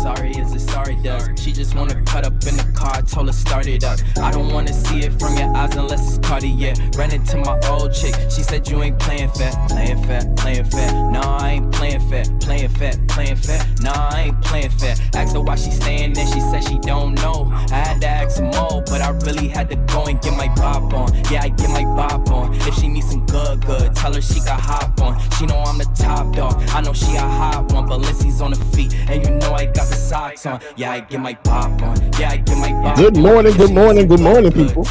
sorry, is it sorry does? She just wanna cut up in the car, told her start it up. I don't wanna see it from your eyes unless it's Cartier. Ran into my old chick, she said you ain't playing fair. Playing fair, playing fair, nah I ain't playing fair. Playing fair, playing fair, nah I ain't playing fair. Asked her why she staying there, she said she don't know. I had to ask some more, but I really had to go and get my bop on. Yeah, I get my bop on. If she needs some good, tell her she got hop on. She know I'm the top dog, I know she a hot one. Balenci's on the feet, and you know I got the socks on. Yeah, I get my bop on. Yeah, I get my bop on. Good morning, good morning, good morning, people.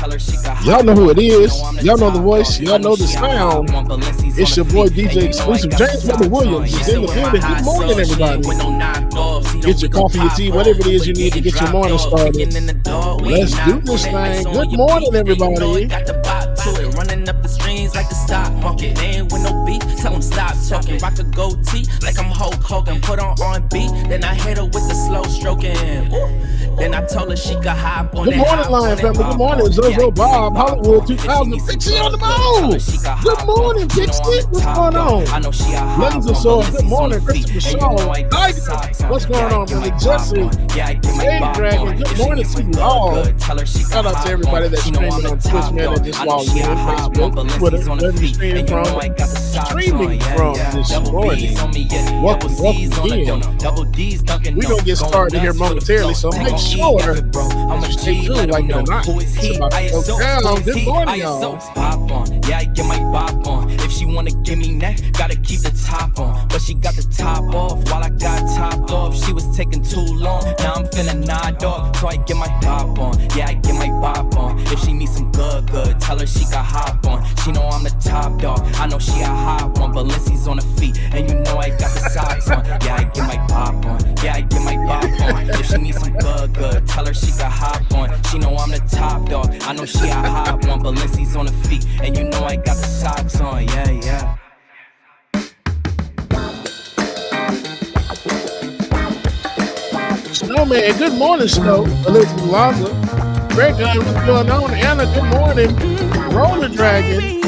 Y'all know who it is. Y'all know the voice. Y'all know the sound. It's your boy DJ Exclusive James Weber Williams is in the building. Good morning, everybody. Get your coffee, your tea, whatever it is you need to get your morning started. Let's do this thing. Good morning, everybody. Running up the streams like the stock market. They ain't with no beef, tell them stop talking. Rock a goatee like I'm Hulk Hogan. Put on R&B, then I hit her with the slow stroking. Ooh. Then I told her she could hop on. Good morning, Lion family. Good morning, Zozo Bob, Hollywood 2000. Pixie on the move. Good morning, Pixie. What's going on? Lenz of Sword. Good morning, Christopher Shaw. What's going on, brother Jesse? Hey, Dragon. Good morning to you all. Shout out to everybody that's streaming on Twitch, man. That just logged in. Facebook, Twitter, where you streaming from this morning. Welcome again. We're going to get started here momentarily, so make sure you stay tuned like you're not. It's about to go down. Good morning, y'all. Yeah, I get my bop on. If she wanna give me neck, gotta keep the top on. But she got the top off while I got topped off. She was taking too long, now I'm finna nod off. So I get my bop on. Yeah, I get my bop on. If she needs some good, tell her she got hop on. She know I'm the top dog, I know she a hot one. Balenci's on the feet, and you know I got the socks on. Yeah, I get my bop on. Yeah, I get my bop on. If she needs some good, tell her she got hop on. She know I'm the top dog, I know she a hot one. Balenci's on the feet, and you know I got the socks on. Yeah, yeah. Snowman, good morning, Snow. Elizabeth Lonza. Greg, what's going on? Anna, good morning. Roller Dragon.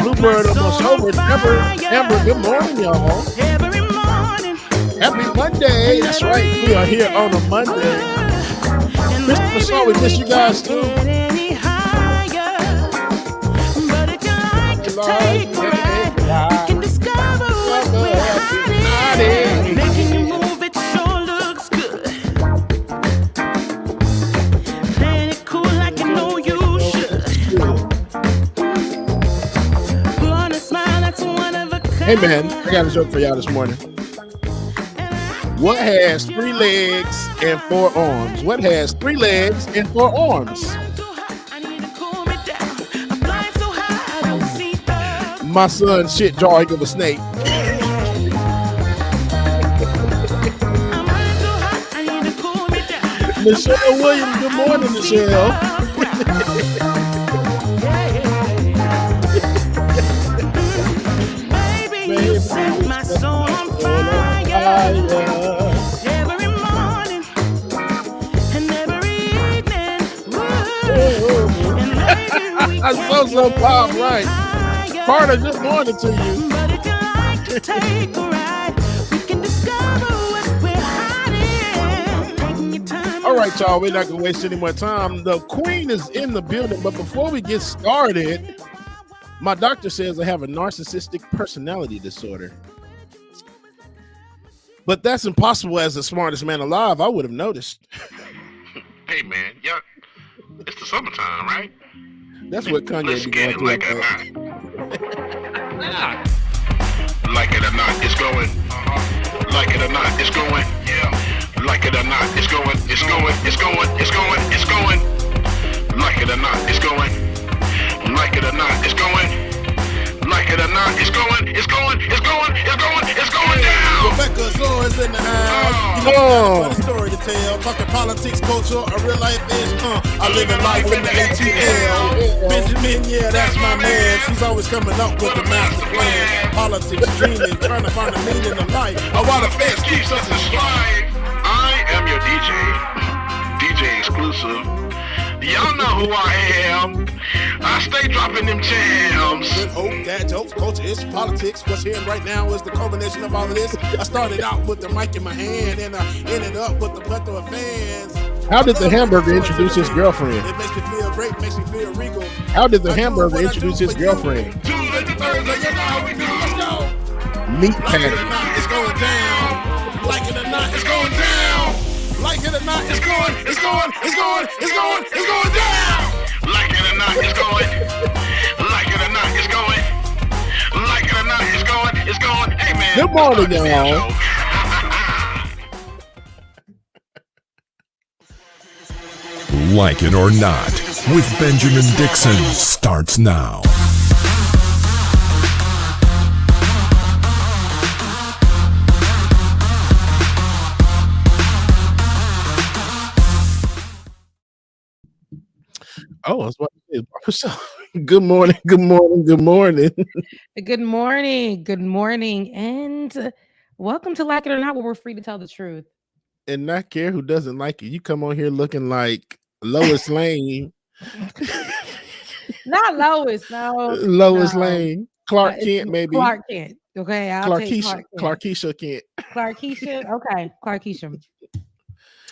Bluebird almost over. Amber, good morning, y'all. Happy Monday. That's right. We are here on a Monday. Christopher Shaw, we miss you guys too. Take a ride. You can discover what we're hiding. Making you move, it sure looks good. Playing it cool like you know you should. Put on a smile, that's one of a kind. Hey man, I got a joke for y'all this morning. What has 3 legs and 4 arms? What has 3 legs and 4 arms? My son's shit drawing of a snake. Michelle Williams, good morning, Michelle. Baby, you set my soul on fire. Every morning and every evening. I'm so pop, right? Carter, good morning to you. But if you like to take a ride, we can discover what we're hiding. Taking your time. All right, y'all, we're not going to waste any more time. The queen is in the building, but before we get started, my doctor says I have a narcissistic personality disorder. But that's impossible. As the smartest man alive, I would have noticed. Hey, man, yeah, it's the summertime, right? That's what Kanye be going through. Like it or not, it's going. Like it or not, it's going. Yeah. Like it or not, it's going. It's going. It's going. It's going. It's going. Like it or not, it's going. Like it or not, it's going. Like it or not, it's going. It's going. It's going. It's going. It's going down. Rebecca Zora's in the house. You know, got a story to tell. Talking politics, culture, a real life is. I live in life in the ATL. Benjamin, yeah, that's my man. She's always coming up with the master plan. Politics, dreaming, trying to find a meaning in life. While the feds keeps us in stride. I am your DJ Exclusive. Y'all know who I am. I stay dropping them jams. Good hope, dad jokes, culture, it's politics. What's here right now is the culmination of all of this. I started out with the mic in my hand, and I ended up with the plethora of fans. How did the hamburger introduce his girlfriend? It makes me feel great, makes me feel regal. How did the hamburger introduce his girlfriend? Tuesday to Thursday, you know how we do. Let's go. Meat Like it or patty. not, it's going down. Like it or not, it's going down. Like it or not, it's going down. Like it or not, it's going. Like it or not, it's going. Like it or not, it's going. Hey man. Good morning, y'all. Like It or Not with Benjamin Dixon starts now. Oh, I was about to say, good morning, good morning, good morning. Good morning, and welcome to Like It or Not, where we're free to tell the truth. And not care who doesn't like you. You come on here looking like Lois Lane. Not Lois, no. Lois no. Lane. Clark Kent, maybe. Clark Kent. Okay, I'll take Clark Kent. Clarkeisha Kent. Clarkeisha. Okay, Clarkeisha.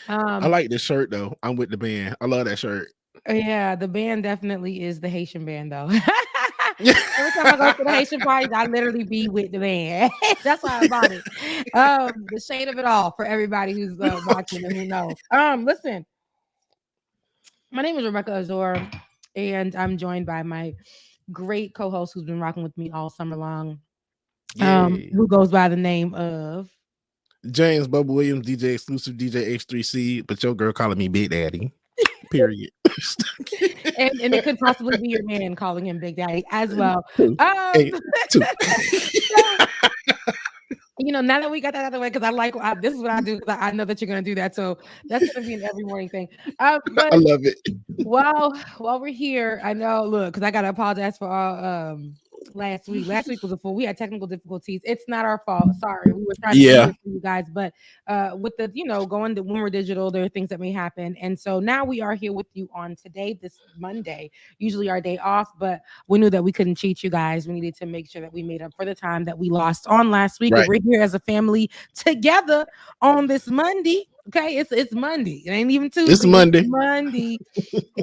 I like this shirt though. I'm with the band. I love that shirt. Yeah, the band definitely is the Haitian band though. Every time I go to the Haitian parties, I literally be with the band. That's why I bought it. The shade of it all for everybody who's watching and who knows. Listen, my name is Rebecca Azor, and I'm joined by my great co-host who's been rocking with me all summer long. Who goes by the name of James Bubba Williams, DJ exclusive, DJ H3C, but your girl calling me Big Daddy. Period. and it could possibly be your man calling him Big Daddy as well. Two. You know, now that we got that out of the way, because this is what I do, because I know that you're going to do that. So that's going to be an every morning thing. But I love it. while we're here, I know, look, because I got to apologize for all last week. Last week was a fool. We had technical difficulties. It's not our fault. Sorry. We were trying to do it for you guys, but with the, going to when we're digital, there are things that may happen. And so now we are here with you on today, this Monday, usually our day off, but we knew that we couldn't cheat you guys. We needed to make sure that we made up for the time that we lost on last week. Right. We're here as a family together on this Monday. Okay, it's Monday. It ain't even Tuesday. It's Monday. It's Monday.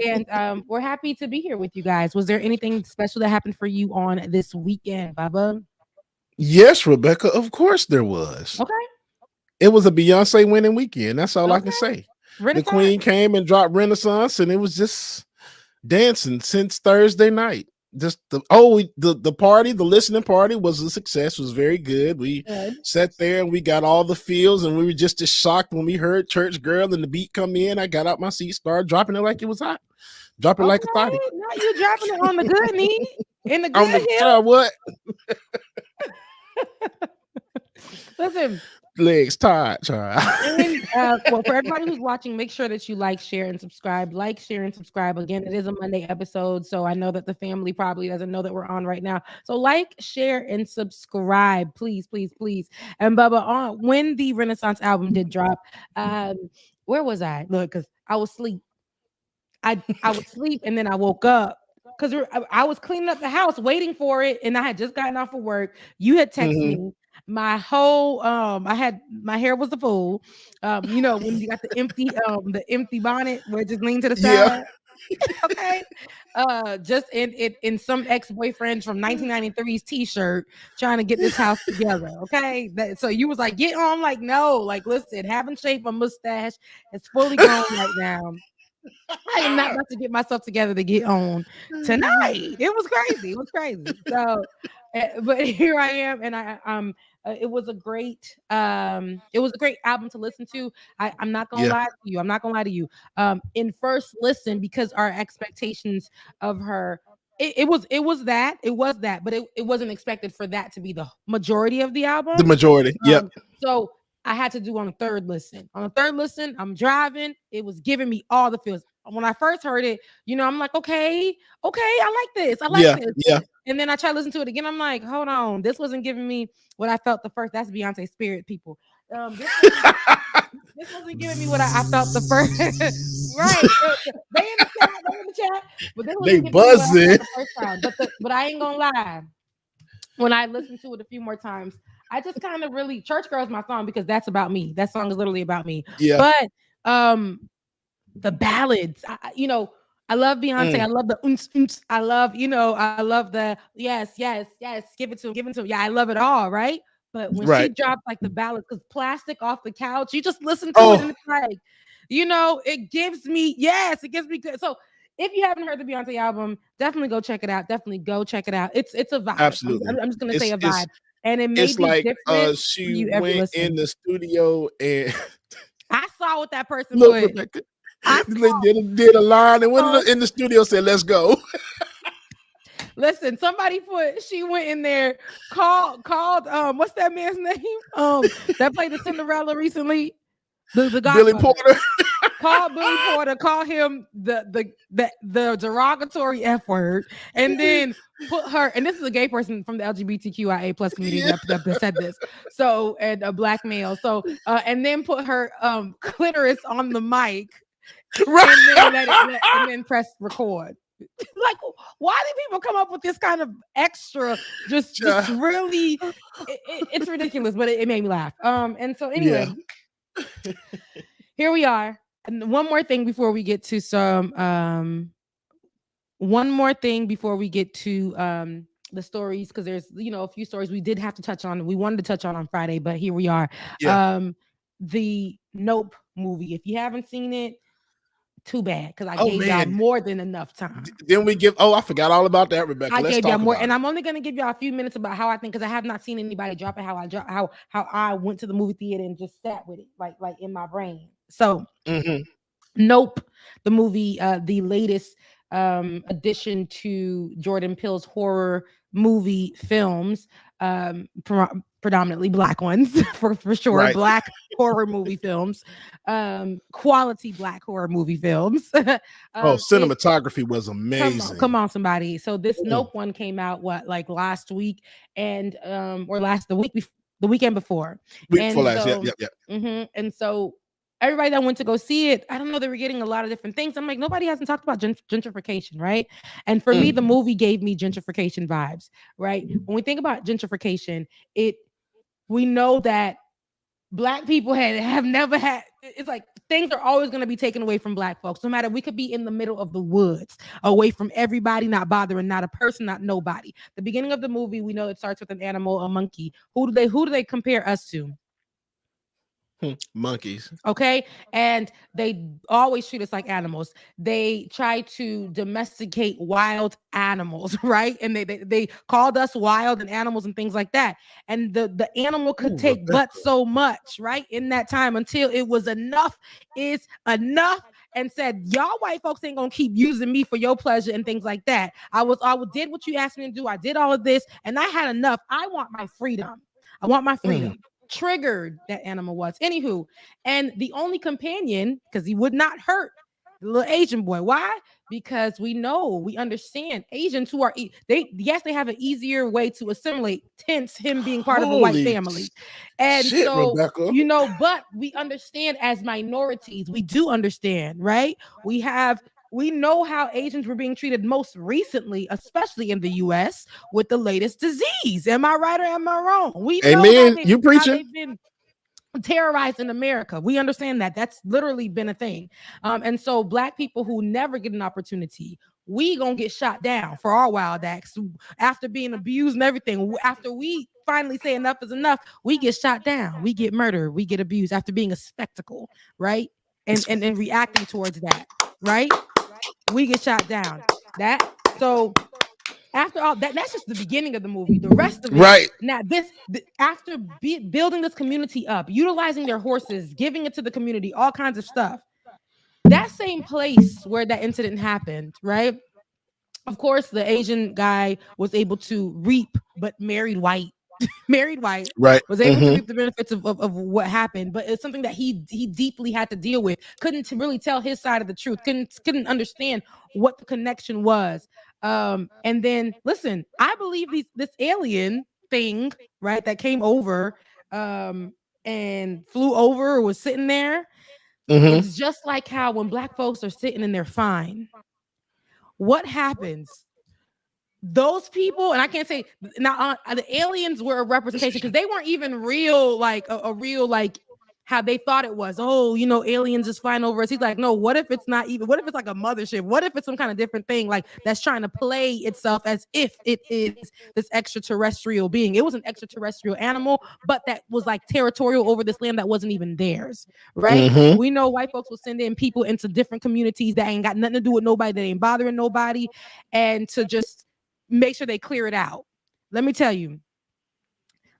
And we're happy to be here with you guys. Was there anything special that happened for you on this weekend, Baba? Yes, Rebecca. Of course there was. Okay. It was a Beyonce winning weekend. That's all I can say. Renaissance. The Queen came and dropped Renaissance, and it was just dancing since Thursday night. Just the party, the listening party was a success. Was very good. We sat there and we got all the feels, and we were just as shocked when we heard Church Girl and the beat come in. I got out my seat, started dropping it like it was hot, dropping like a thotty. Now you dropping it on the good knee, in the good hill. What? Listen. Legs tied, child. And, well, for everybody who's watching, make sure that you like, share, and subscribe. Like, share, and subscribe. Again, it is a Monday episode, so I know that the family probably doesn't know that we're on right now. So like, share, and subscribe, please, please, please. And Bubba, when the Renaissance album did drop, where was I? Look, because I was asleep. I would sleep, and then I woke up. Because I was cleaning up the house, waiting for it, and I had just gotten off of work. You had texted me. My whole my hair was a fool. When you got the empty bonnet where it just leaned to the side. Okay. Just in some ex-boyfriend from 1993's t-shirt trying to get this house together. Okay. So you was like, get on. I'm like, no, like, listen, haven't shaved my mustache. It's fully grown right now. I am not about to get myself together to get on tonight. It was crazy. So, but here I am, and it was a great album to listen to. I'm not gonna lie to you. In first listen, because our expectations of her, it was that, but it wasn't expected for that to be the majority of the album. The majority, So I had to do on a third listen. On a third listen, I'm driving. It was giving me all the feels. When I first heard it, I'm like, okay, I like this. This. Yeah. And then I tried to listen to it again. I'm like, hold on, this wasn't giving me what I felt the first. That's Beyonce spirit, people. This wasn't giving me what I felt the first. Right. They in the the chat. But this They wasn't what I said buzzing. the first time. But I ain't gonna lie. When I listened to it a few more times, I just kind of really Church Girl is my song because that's about me. That song is literally about me. Yeah. But the ballads, I love Beyonce. I love the I love, I love the yes, give it to him. Yeah, I love it all, right? But when she dropped like the ballads, because Plastic Off the Couch, you just listen to it and it's like, it gives me good. So if you haven't heard the Beyonce album, definitely go check it out. Definitely go check it out. It's a vibe. Absolutely. I'm just gonna say a vibe. And it may it's be like different. she went in the studio and I saw what that person put. Did a line and went in the studio, said, "Let's go." Listen, somebody she went in there, called what's that man's name? That played the Cinderella recently. The Billy Porter. Call Billy Porter, call him the derogatory F word, and then put her, and this is a gay person from the LGBTQIA plus community that said this. So, and a black male. So, and then put her clitoris on the mic, right? And then press record. Like, why do people come up with this kind of extra? Just really, it's ridiculous, but it made me laugh. And so anyway, here we are. And one more thing before we get to the stories, because there's a few stories we did have to touch on. We wanted to touch on Friday, but here we are. Yeah. The Nope movie. If you haven't seen it, too bad, because I gave y'all more than enough time. Then we give. I forgot all about that, Rebecca. I gave y'all more, and I'm only gonna give y'all a few minutes about how I think, because I have not seen anybody drop it. How I went to the movie theater and just sat with it, like in my brain. So, Nope, the movie, the latest addition to Jordan Peele's horror movie films, predominantly black ones for sure, right. Black horror movie films, quality black horror movie films. Cinematography was amazing. Come on, somebody. So this Nope one came out last week, and the weekend before. And so everybody that went to go see it, I don't know, they were getting a lot of different things. I'm like, nobody hasn't talked about gentrification, right? And for me, the movie gave me gentrification vibes, right? When we think about gentrification, we know that Black people have never had, it's like things are always going to be taken away from Black folks. No matter, we could be in the middle of the woods, away from everybody, not bothering, not a person, not nobody. The beginning of the movie, we know it starts with an animal, a monkey. Who do they compare us to? Monkeys. Okay. And they always treat us like animals. They try to domesticate wild animals, right? And they called us wild and animals and things like that. And the animal could take but so much, right? In that time, until it was enough is enough, and said, y'all white folks ain't gonna keep using me for your pleasure and things like that. I did what you asked me to do. I did all of this and I had enough. I want my freedom. Triggered that animal was. Anywho, and the only companion, because he would not hurt the little Asian boy. Why? Because we understand Asians who are they have an easier way to assimilate, hence him being part of a white family. And so, Rebecca. But we understand as minorities, we do understand, right? We know how Asians were being treated most recently, especially in the U.S. with the latest disease. Am I right or am I wrong? We know you preaching. They've been terrorized in America. We understand that. That's literally been a thing. And so Black people who never get an opportunity, we gonna get shot down for our wild acts. After being abused and everything, after we finally say enough is enough, we get shot down. We get murdered. We get abused after being a spectacle, right? And reacting towards that, right? We get shot down. So after all that's just the beginning of the movie. The rest of it, right? Now after building this community up, utilizing their horses, giving it to the community, all kinds of stuff. That same place where that incident happened, right? Of course, the Asian guy was able to reap, but married white, right? Was able to reap the benefits of what happened, but it's something that he deeply had to deal with. Couldn't really tell his side of the truth. Couldn't understand what the connection was. And then listen, I believe this alien thing, right, that came over, and flew over or was sitting there. It's just like how when black folks are sitting and they're fine, what happens? Those people, and I can't say now the aliens were a representation because they weren't even real, like a real, like how they thought it was. Oh, aliens is flying over us. He's like, no, what if it's not even? What if it's like a mothership? What if it's some kind of different thing, like that's trying to play itself as if it is this extraterrestrial being? It was an extraterrestrial animal, but that was like territorial over this land that wasn't even theirs, right? We know white folks will send in people into different communities that ain't got nothing to do with nobody, that ain't bothering nobody, and to just make sure they clear it out. Let me tell you,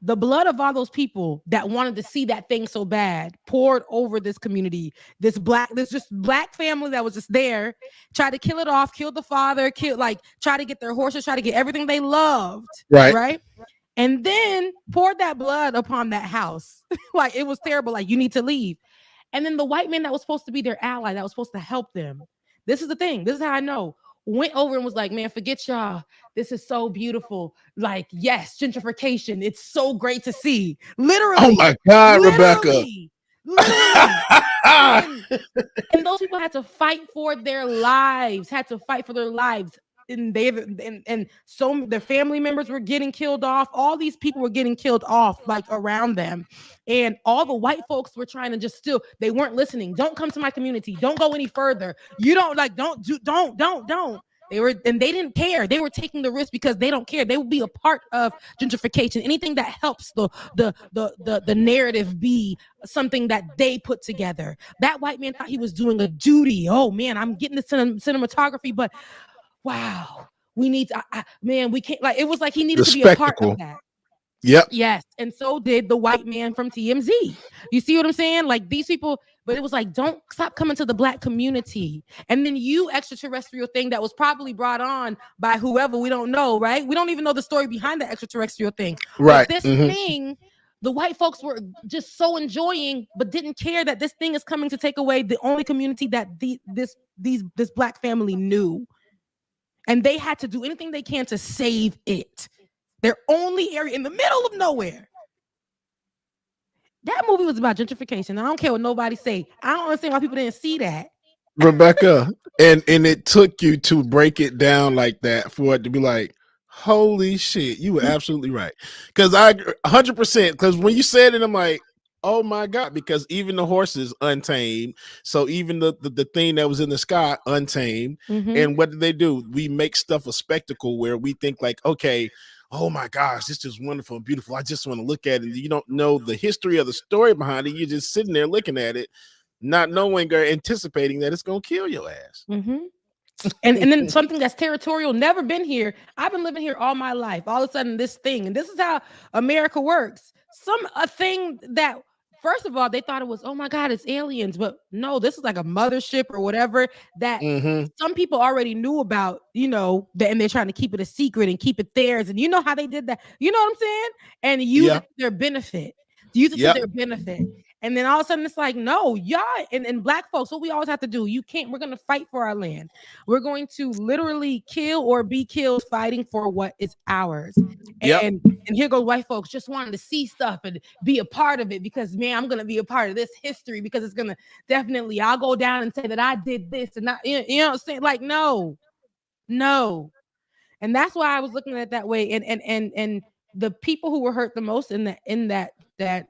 the blood of all those people that wanted to see that thing so bad poured over this community. This just black family that was just there, tried to kill it off, kill the father, try to get their horses, try to get everything they loved, right? And then poured that blood upon that house. Like it was terrible. Like, you need to leave. And then the white man that was supposed to be their ally, that was supposed to help them. This is the thing. This is how I know. Went over and was like, man, forget y'all. This is so beautiful. Like, yes, gentrification. It's so great to see. Literally. Oh my God, Rebecca. And those people had to fight for their lives, And so their family members were getting killed off. All these people were getting killed off, like around them. And all the white folks were trying to they weren't listening. Don't come to my community. Don't go any further. You don't don't. They didn't care. They were taking the risk because they don't care. They will be a part of gentrification. Anything that helps the narrative be something that they put together. That white man thought he was doing a duty. Oh man, I'm getting the cinematography, but wow, we need to, we can't, like, it was like he needed to be a part of that. Yep. Yes. And so did the white man from TMZ. You see what I'm saying? Like these people, but it was like, don't stop coming to the black community. And then you extraterrestrial thing that was probably brought on by whoever, we don't know, right? We don't even know the story behind the extraterrestrial thing. Right. But this thing, the white folks were just so enjoying, but didn't care that this thing is coming to take away the only community that this black family knew. And they had to do anything they can to save it. Their only area in the middle of nowhere. That movie was about gentrification. I don't care what nobody say. I don't understand why people didn't see that. Rebecca, and it took you to break it down like that for it to be like, holy shit, you were absolutely right. Because I 100%, because when you said it, I'm like, oh my God, because even the horses untamed. So even the thing that was in the sky untamed. And what did they do? We make stuff a spectacle where we think like, okay, oh my gosh, this is wonderful and beautiful. I just want to look at it. You don't know the history of the story behind it. You're just sitting there looking at it, not knowing or anticipating that it's going to kill your ass. And then something that's territorial, never been here. I've been living here all my life. All of a sudden, this thing, and this is how America works. A thing that, first of all, they thought it was, oh my God, it's aliens. But no, this is like a mothership or whatever that some people already knew about, and they're trying to keep it a secret and keep it theirs. And you know how they did that. You know what I'm saying? And use it to their benefit. Use it to their benefit. And then all of a sudden it's like, no, y'all and black folks, what we always have to do, we're going to fight for our land. We're going to literally kill or be killed fighting for what is ours. And here goes white folks just wanting to see stuff and be a part of it because, man, I'm going to be a part of this history because it's going to definitely, I'll go down and say that I did this and not, you know what I'm saying? Like, no. And that's why I was looking at it that way. And the people who were hurt the most in that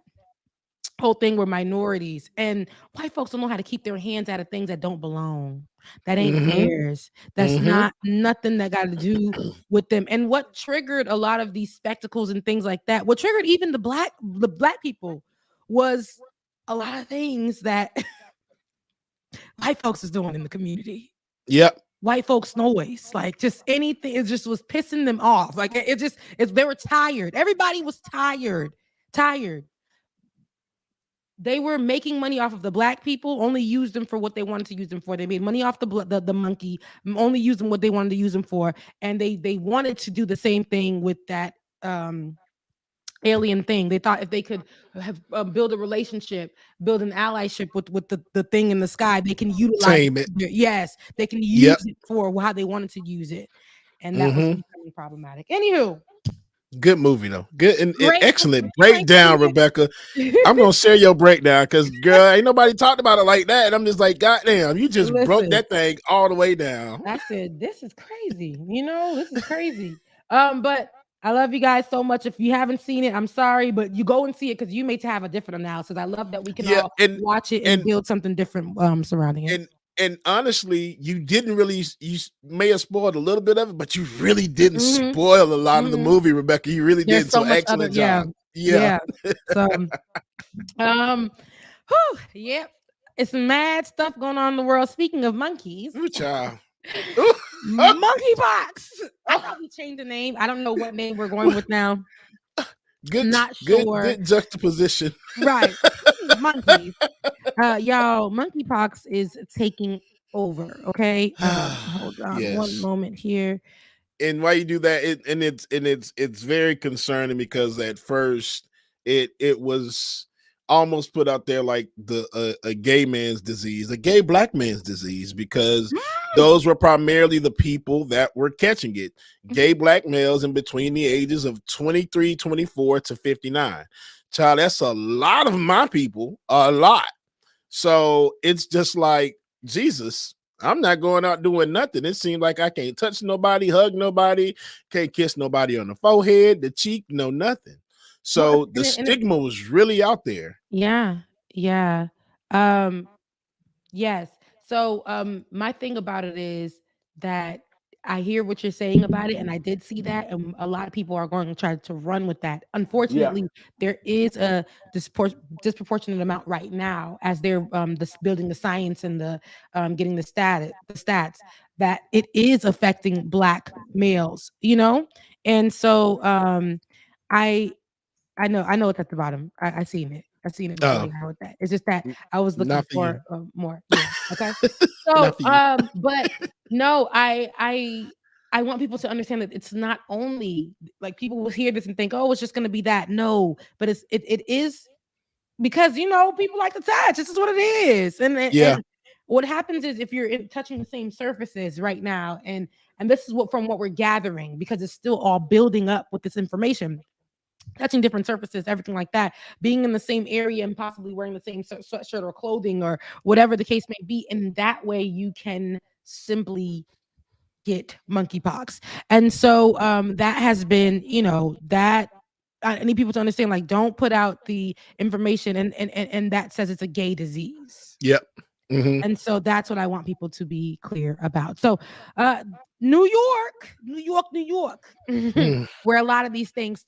whole thing were minorities, and white folks don't know how to keep their hands out of things that don't belong, that ain't theirs, that's not nothing that got to do with them. And what triggered a lot of these spectacles and things like that, what triggered even the black people, was a lot of things that white folks is doing in the community. White folks noise, like just anything, it just was pissing them off. Like they were tired. Everybody was tired. They were making money off of the black people, only used them for what they wanted to use them for. They made money off the monkey, only used them what they wanted to use them for. And they wanted to do the same thing with that alien thing. They thought if they could have build a relationship, build an allyship with the thing in the sky, they can utilize it. Yes, they can use it for how they wanted to use it. And that was becoming problematic. Anywho, Good movie though. Good and Great excellent movie. breakdown, Rebecca. I'm gonna share your breakdown because girl, ain't nobody talked about it like that. And I'm just like, God damn, you just broke Listen, that thing all the way down. I said, this is crazy. This is crazy. But I love you guys so much. If you haven't seen it, I'm sorry, but you go and see it because you may have a different analysis. I love that we can Yeah, all watch it and and build something different surrounding it. and honestly, you didn't really. You may have spoiled a little bit of it, but you really didn't spoil a lot of the movie, Rebecca. You really There's did. so So much excellent other, job. Yeah. So, yep. It's mad stuff going on in the world. Speaking of monkeys, Ooh, child. Monkeypox. I thought we changed the name. I don't know what name we're going with now. Not sure. Good juxtaposition. Right. Monkeys. Y'all, monkeypox is taking over. Okay. Hold on one moment here. And why you do that, it's very concerning because at first it was almost put out there like a gay man's disease, a gay black man's disease, because those were primarily the people that were catching it. Gay black males in between the ages of 23, 24 to 59. Child, that's a lot of my people, a lot. So it's just like, Jesus, I'm not going out doing nothing. It seems like I can't touch nobody, hug nobody, can't kiss nobody on the forehead, the cheek, no nothing. So the stigma was really out there. Yeah. Yes. So my thing about it is that I hear what you're saying about it, and I did see that, and a lot of people are going to try to run with that. Unfortunately, there is a disproportionate amount right now as they're building the science and the getting the stats that it is affecting black males, and so I know it's at the bottom. I seen it. I seen it before you with that. It's just that I was looking for more. Yeah. Okay. So, but no, I want people to understand that it's not only like people will hear this and think, oh, it's just going to be that. No, but it is because people like to touch. This is what it is, and what happens is if you're touching the same surfaces right now, and this is from what we're gathering because it's still all building up with this information. Touching different surfaces, everything like that, being in the same area and possibly wearing the same sweatshirt or clothing or whatever the case may be. And that way you can simply get monkeypox. And so that has been, that I need people to understand, like, don't put out the information and that says it's a gay disease. Yep. Mm-hmm. And so that's what I want people to be clear about. So New York, where a lot of these things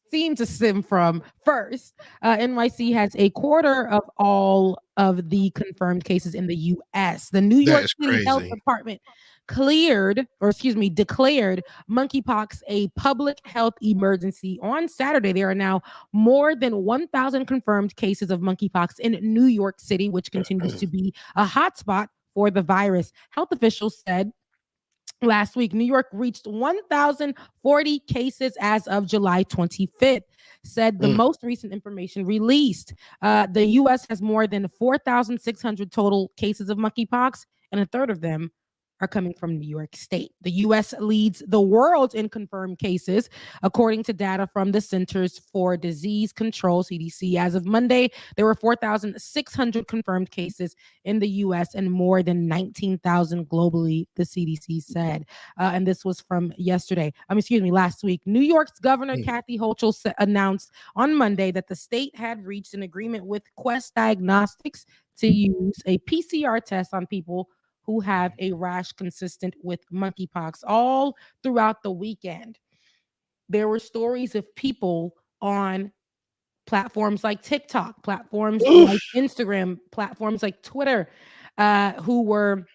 seem to stem from first. NYC has a quarter of all of the confirmed cases in the U.S. The New York City Health Department declared monkeypox a public health emergency on Saturday. There are now more than 1,000 confirmed cases of monkeypox in New York City, which continues to be a hotspot for the virus. Health officials said last week, New York reached 1,040 cases as of July 25th, said the most recent information released. The U.S. has more than 4,600 total cases of monkeypox, and a third of them are coming from New York State. The U.S. leads the world in confirmed cases, according to data from the Centers for Disease Control, CDC. As of Monday, there were 4,600 confirmed cases in the U.S. and more than 19,000 globally, the CDC said. And this was from last week. New York's Governor Kathy Hochul announced on Monday that the state had reached an agreement with Quest Diagnostics to use a PCR test on people who have a rash consistent with monkeypox. All throughout the weekend, there were stories of people on platforms like TikTok, platforms like Instagram, platforms like Twitter, who were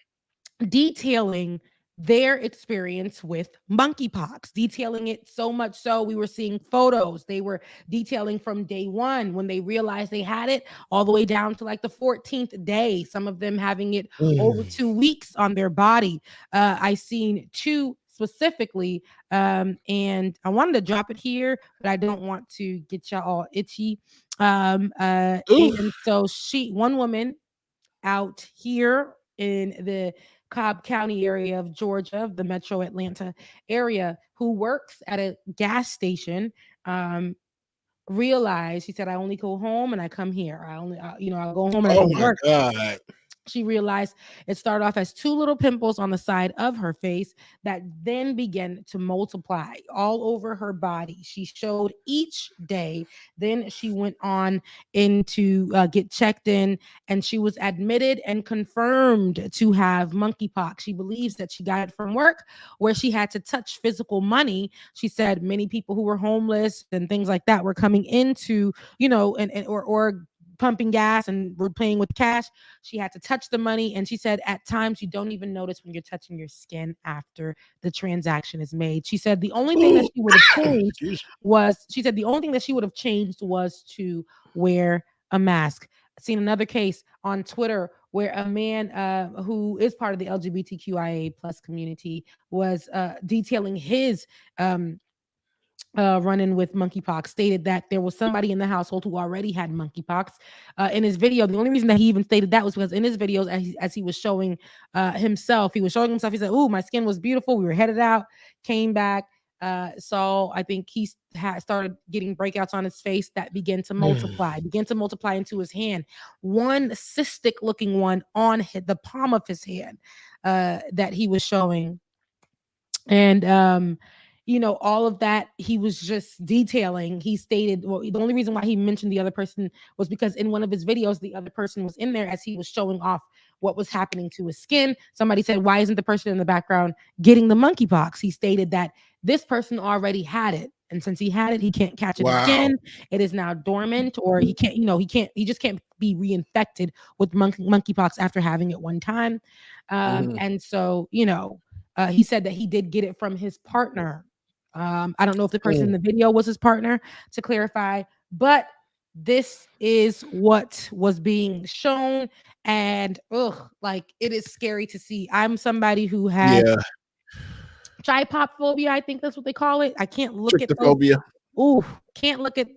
detailing their experience with monkeypox, detailing it so much so we were seeing photos. They were detailing from day one when they realized they had it all the way down to like the 14th day, some of them having it over 2 weeks on their body. I seen two specifically, and I wanted to drop it here, but I don't want to get y'all all itchy. And so one woman out here in the Cobb County area of Georgia, the metro Atlanta area, who works at a gas station, realized, she said, I only go home and I come here. I'll go home and I Oh go to my work. God. She realized it started off as 2 little pimples on the side of her face that then began to multiply all over her body. She showed each day. Then she went on into get checked in, and she was admitted and confirmed to have monkeypox. She believes that she got it from work, where she had to touch physical money. She said many people who were homeless and things like that were coming into, or pumping gas and were playing with cash. She had to touch the money, and she said at times you don't even notice when you're touching your skin after the transaction is made. She said the only thing that she would have changed was to wear a mask. I've seen another case on Twitter where a man who is part of the LGBTQIA plus community was detailing his run-in with monkeypox, stated that there was somebody in the household who already had monkeypox. In his video, the only reason that he even stated that was because in his videos, as he was showing himself, he said, "Ooh, my skin was beautiful. We were headed out, came back." So I think he started getting breakouts on his face that began to multiply into his hand. One cystic looking one on the palm of his hand that he was showing. And all of that he was just detailing. He stated, well, the only reason why he mentioned the other person was because in one of his videos the other person was in there as he was showing off what was happening to his skin. Somebody said, why isn't the person in the background getting the monkeypox? He stated that this person already had it, and since he had it, he can't catch it again. It is now dormant, or he just can't be reinfected with monkeypox after having it one time. And so he said that he did get it from his partner. I don't know if the person in the video was his partner, to clarify, but this is what was being shown. And it is scary to see. I'm somebody who had tripod phobia. I think that's what they call it. I can't look at those. Can't look at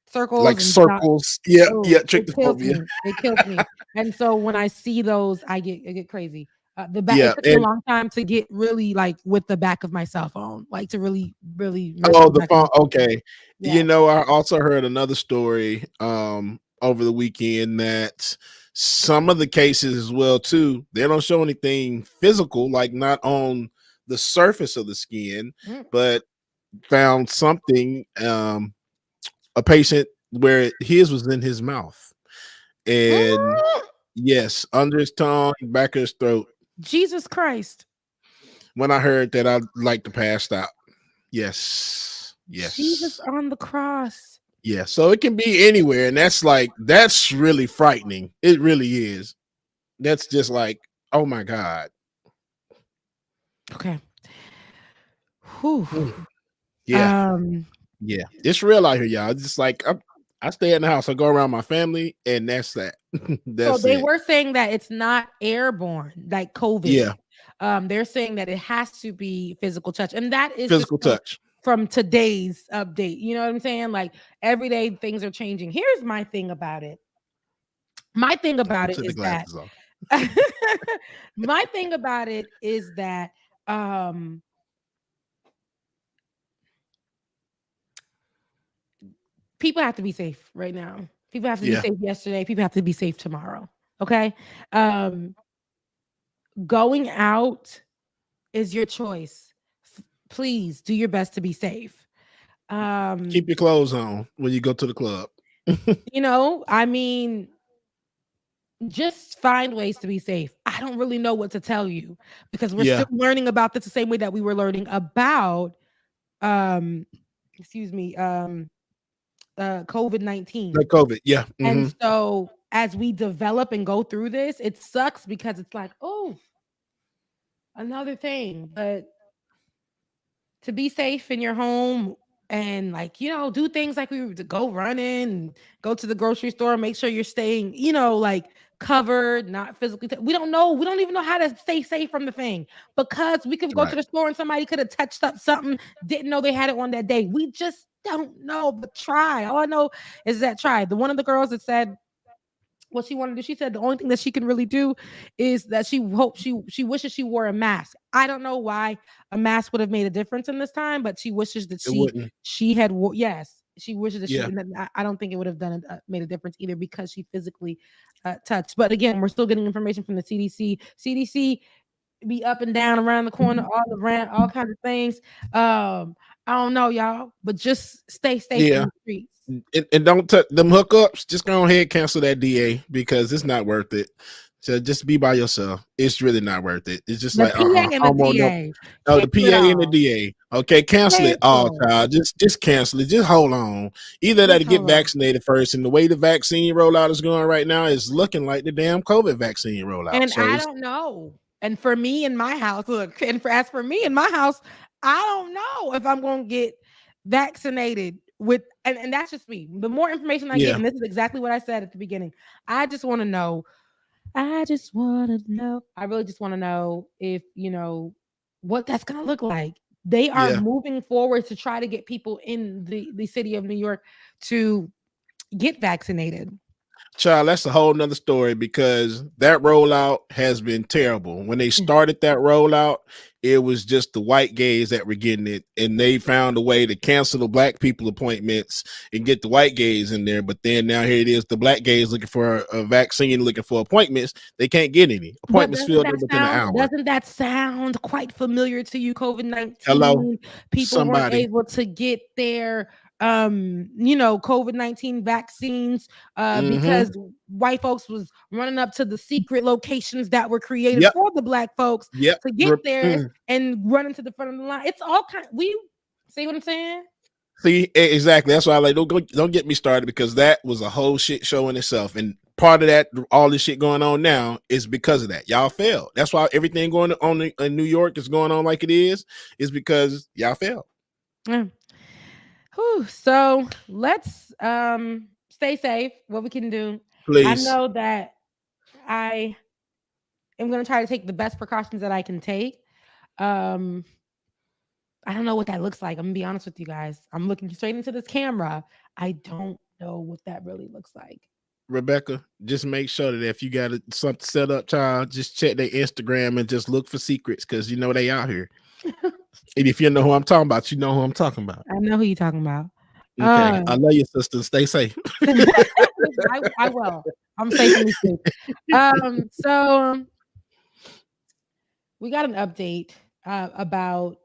circles, like circles. Trypophobia. It kills me. And so when I see those, I get crazy. It took me a long time to get really with the back of my cell phone, to really the phone. Okay. Yeah. I also heard another story over the weekend that some of the cases as well too, they don't show anything physical, like not on the surface of the skin, but found something, a patient where his was in his mouth, and yes, under his tongue, back of his throat. Jesus Christ. When I heard that, I like to pass out. Yes. Jesus on the cross. Yeah, so it can be anywhere, and that's really frightening. It really is. That's just like, oh my God. Okay. Whew. Yeah. Yeah, it's real out here, y'all. It's just like I stay in the house. I go around my family, and that's that. So they were saying that it's not airborne like COVID. Yeah. They're saying that it has to be physical touch, and that is physical touch from today's update. You know what I'm saying? Like every day things are changing. Here's my thing about it. My thing about it is that my thing about it is that people have to be safe right now. People have to be safe yesterday. People have to be safe tomorrow. Okay. Going out is your choice. Please do your best to be safe. Keep your clothes on when you go to the club. Just find ways to be safe. I don't really know what to tell you because we're still learning about this the same way that we were learning about COVID-19. Like COVID, yeah. Mm-hmm. And so as we develop and go through this, it sucks because it's like, oh, another thing. But to be safe in your home and do things like we would go running, go to the grocery store, make sure you're staying, covered, not physically. We don't know. We don't even know how to stay safe from the thing because we could go to the store and somebody could have touched up something, didn't know they had it on that day. We just don't know, but try. All I know is that try. One of the girls that said what she wanted to do. She said the only thing that she can really do is that she hopes she wishes she wore a mask. I don't know why a mask would have made a difference in this time, but she wishes that It wouldn't. she had yes, she wishes that she. Yeah. And I don't think it would have made a difference either because she physically touched. But again, we're still getting information from the CDC. CDC be up and down around the corner, all kinds of things. I don't know, y'all, but just stay safe in Yeah. the streets. And don't touch them hookups. Just go ahead and cancel that DA because it's not worth it. So just be by yourself. It's really not worth it. It's just The like PA and the DA. No, the Cancel it PA and the all. DA. Okay, cancel it all, child. Just cancel it. Just hold on. Either that to get vaccinated first, and the way the vaccine rollout is going right now is looking like the damn COVID vaccine rollout. And So I don't know. And for me in my house, look, as for me in my house, I don't know if I'm going to get vaccinated with, and that's just me. The more information I get, and this is exactly what I said at the beginning, I just want to know. I really just want to know if, what that's going to look like. They are moving forward to try to get people in the city of New York to get vaccinated. Child, that's a whole nother story because that rollout has been terrible. When they started that rollout, it was just the white gays that were getting it, and they found a way to cancel the black people appointments and get the white gays in there. But then now here it is, the black gays looking for a vaccine, looking for appointments. They can't get any appointments filled in within an hour. Doesn't that sound quite familiar to you? COVID-19. Hello, people weren't able to get their COVID-19 vaccines because white folks was running up to the secret locations that were created for the black folks to get there and run into the front of the line. It's all we see what I'm saying? See, exactly. That's why I like don't get me started because that was a whole shit show in itself. And part of that, all this shit going on now is because of that. Y'all failed. That's why everything going on in New York is going on like it is because y'all failed. Yeah. So let's stay safe. What we can do. Please. I know that I am going to try to take the best precautions that I can take. I don't know what that looks like. I'm going to be honest with you guys. I'm looking straight into this camera. I don't know what that really looks like. Rebecca, just make sure that if you got something set up, child, just check their Instagram and just look for secrets because they out here. And if you know who I'm talking about, you know who I'm talking about. I know who you're talking about. Okay. I love you, sister. Stay safe. I will. I'm safely safe. So we got an update about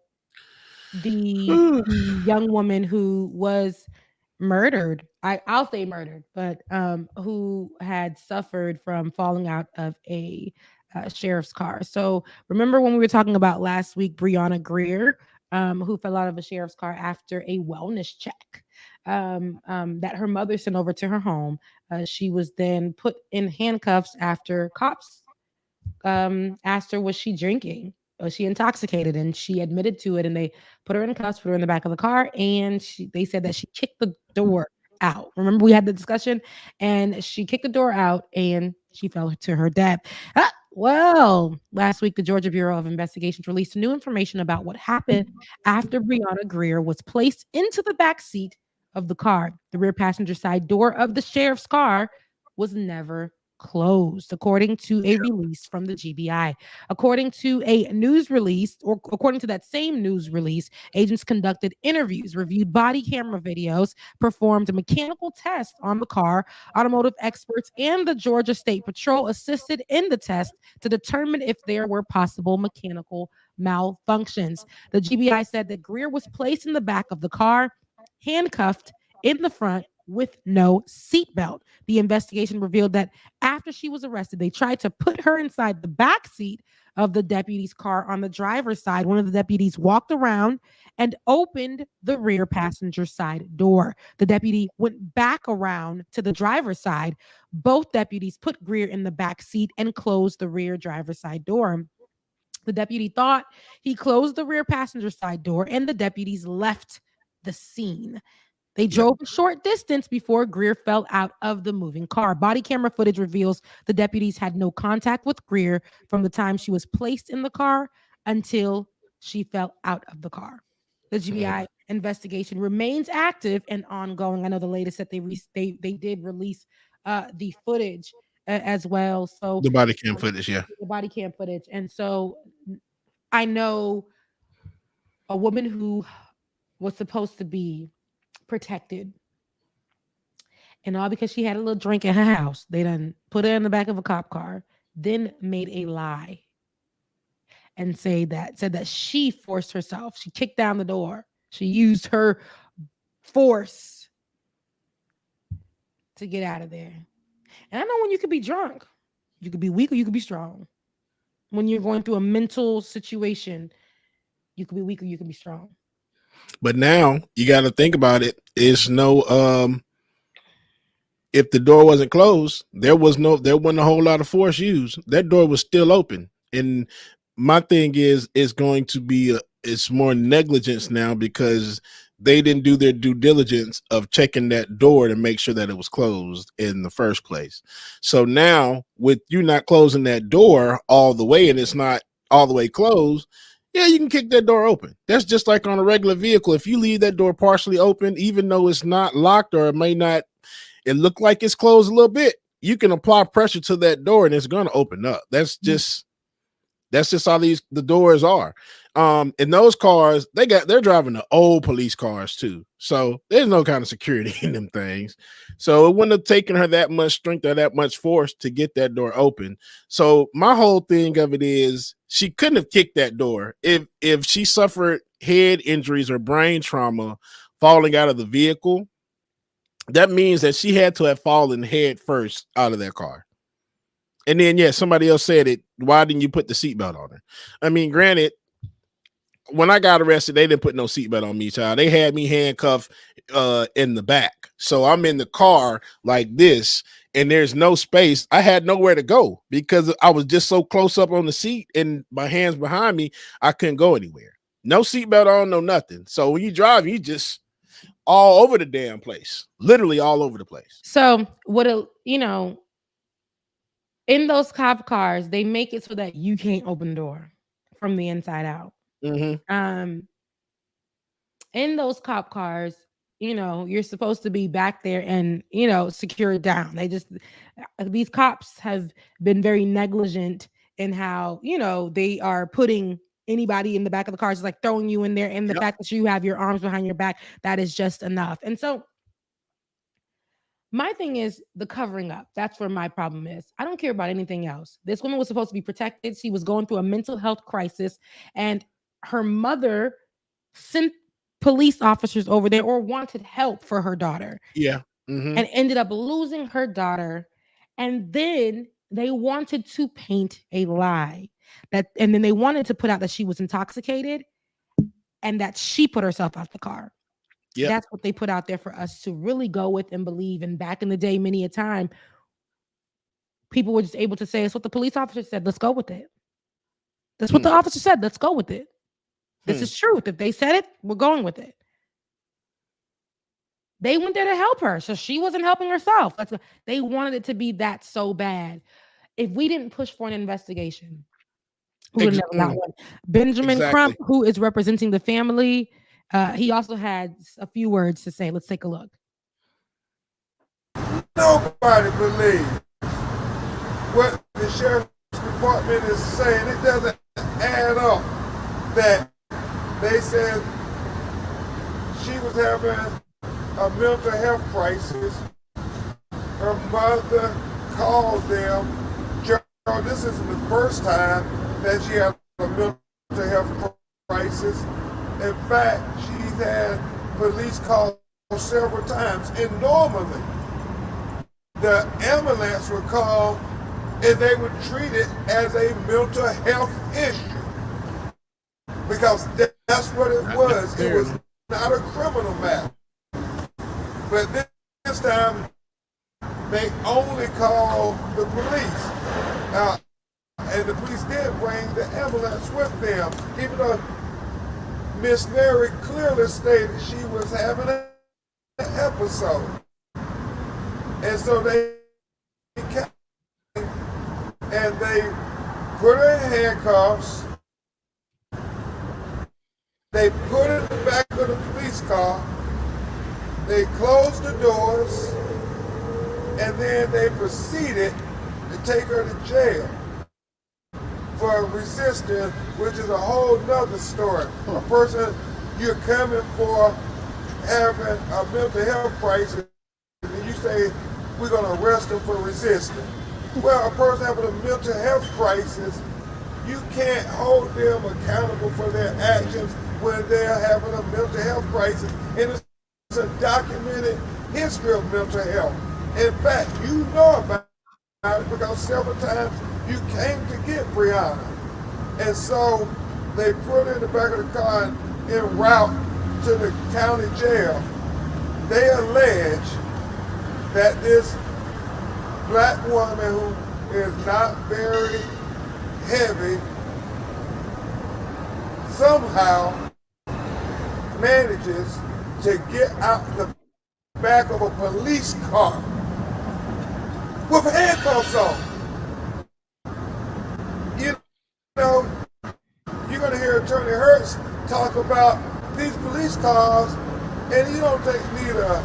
the young woman who was murdered. I'll say murdered, but who had suffered from falling out of a sheriff's car. So remember when we were talking about last week, Brianna Grier, who fell out of a sheriff's car after a wellness check that her mother sent over to her home. She was then put in handcuffs after cops asked her, was she drinking? Was she intoxicated? And she admitted to it, and they put her in cuffs, put her in the back of the car, and they said that she kicked the door out. Remember, we had the discussion, and she kicked the door out, and she fell to her death. Well, last week, the Georgia Bureau of Investigations released new information about what happened after Brianna Grier was placed into the back seat of the car. The rear passenger side door of the sheriff's car was never closed, according to a release from the GBI. According to a news release, or according to that same news release, agents conducted interviews, reviewed body camera videos, performed a mechanical test on the car. Automotive experts and the Georgia State Patrol assisted in the test to determine if there were possible mechanical malfunctions. The GBI said that Grier was placed in the back of the car, handcuffed in the front with no seatbelt. The investigation revealed that after she was arrested, they tried to put her inside the back seat of the deputy's car on the driver's side. One of the deputies walked around and opened the rear passenger side door. The deputy went back around to the driver's side. Both deputies put Grier in the back seat and closed the rear driver's side door. The deputy thought he closed the rear passenger side door, and the deputies left the scene. They drove a short distance before Grier fell out of the moving car. Body camera footage reveals the deputies had no contact with Grier from the time she was placed in the car until she fell out of the car. The GBI investigation remains active and ongoing. I know the latest that they did release the footage as well. So The body cam footage, yeah. the body cam footage. And so I know a woman who was supposed to be protected. And all because she had a little drink in her house. They done put her in the back of a cop car, then made a lie and said that she forced herself. She kicked down the door. She used her force to get out of there. And I know when you could be drunk, you could be weak or you could be strong. When you're going through a mental situation, you could be weak or you can be strong. But now you got to think about it. It's no if the door wasn't closed, there wasn't a whole lot of force used. That door was still open. And my thing is, it's going to be it's more negligence now because they didn't do their due diligence of checking that door to make sure that it was closed in the first place. So now with you not closing that door all the way and it's not all the way closed, yeah, you can kick that door open. That's just like on a regular vehicle. If you leave that door partially open, even though it's not locked or it look like it's closed a little bit, you can apply pressure to that door and it's going to open up. That's just how the doors are. And those cars, they're driving the old police cars too. So there's no kind of security in them things. So it wouldn't have taken her that much strength or that much force to get that door open. So my whole thing of it is she couldn't have kicked that door if she suffered head injuries or brain trauma falling out of the vehicle. That means that she had to have fallen head first out of that car. And then, yeah, somebody else said it. Why didn't you put the seatbelt on her? I mean, granted, when I got arrested, they didn't put no seatbelt on me, child. They had me handcuffed in the back. So I'm in the car like this, and there's no space. I had nowhere to go because I was just so close up on the seat and my hands behind me, I couldn't go anywhere. No seatbelt on, no nothing. So when you drive, you just all over the damn place, literally all over the place. So in those cop cars, they make it so that you can't open the door from the inside out. Mm-hmm. In those cop cars, you're supposed to be back there and secured down. These cops have been very negligent in how they are putting anybody in the back of the car, just like throwing you in there, and the fact that you have your arms behind your back, that is just enough. And so my thing is the covering up. That's where my problem is. I don't care about anything else. This woman was supposed to be protected. She was going through a mental health crisis, and her mother sent police officers over there or wanted help for her daughter. Yeah. Mm-hmm. And ended up losing her daughter. And then they wanted to paint a lie and then they wanted to put out that she was intoxicated and that she put herself out the car. Yep. That's what they put out there for us to really go with and believe. And back in the day, many a time, people were just able to say, it's what the police officer said. Let's go with it. That's what the officer said. Let's go with it. This is truth. If they said it, we're going with it. They went there to help her. So she wasn't helping herself. They wanted it to be that so bad. If we didn't push for an investigation, we would have never got one. Benjamin Crump, who is representing the family, he also had a few words to say. Let's take a look. Nobody believes what the sheriff's department is saying. It doesn't add up that they said she was having a mental health crisis. Her mother called them. Gerald, this isn't the first time that she had a mental health crisis. In fact, she's had police calls several times. And normally, the ambulance would call and they would treat it as a mental health issue. Because that's what it was. It was not a criminal matter. But this time, they only called the police. And the police did bring the ambulance with them, even though Miss Mary clearly stated she was having an episode. And so they came and they put her in handcuffs. They put her in the back of the police car. They closed the doors. And then they proceeded take her to jail for resistance, which is a whole nother story. A person, you're coming for having a mental health crisis, and you say, we're going to arrest them for resisting. Well, a person having a mental health crisis, you can't hold them accountable for their actions when they're having a mental health crisis. And it's a documented history of mental health. In fact, you know about it because several times you came to get Brianna. And so they put her in the back of the car en route to the county jail. They allege that this black woman who is not very heavy somehow manages to get out the back of a police car with handcuffs on. You know, you're going to hear Attorney Hurts talk about these police cars, and you don't need a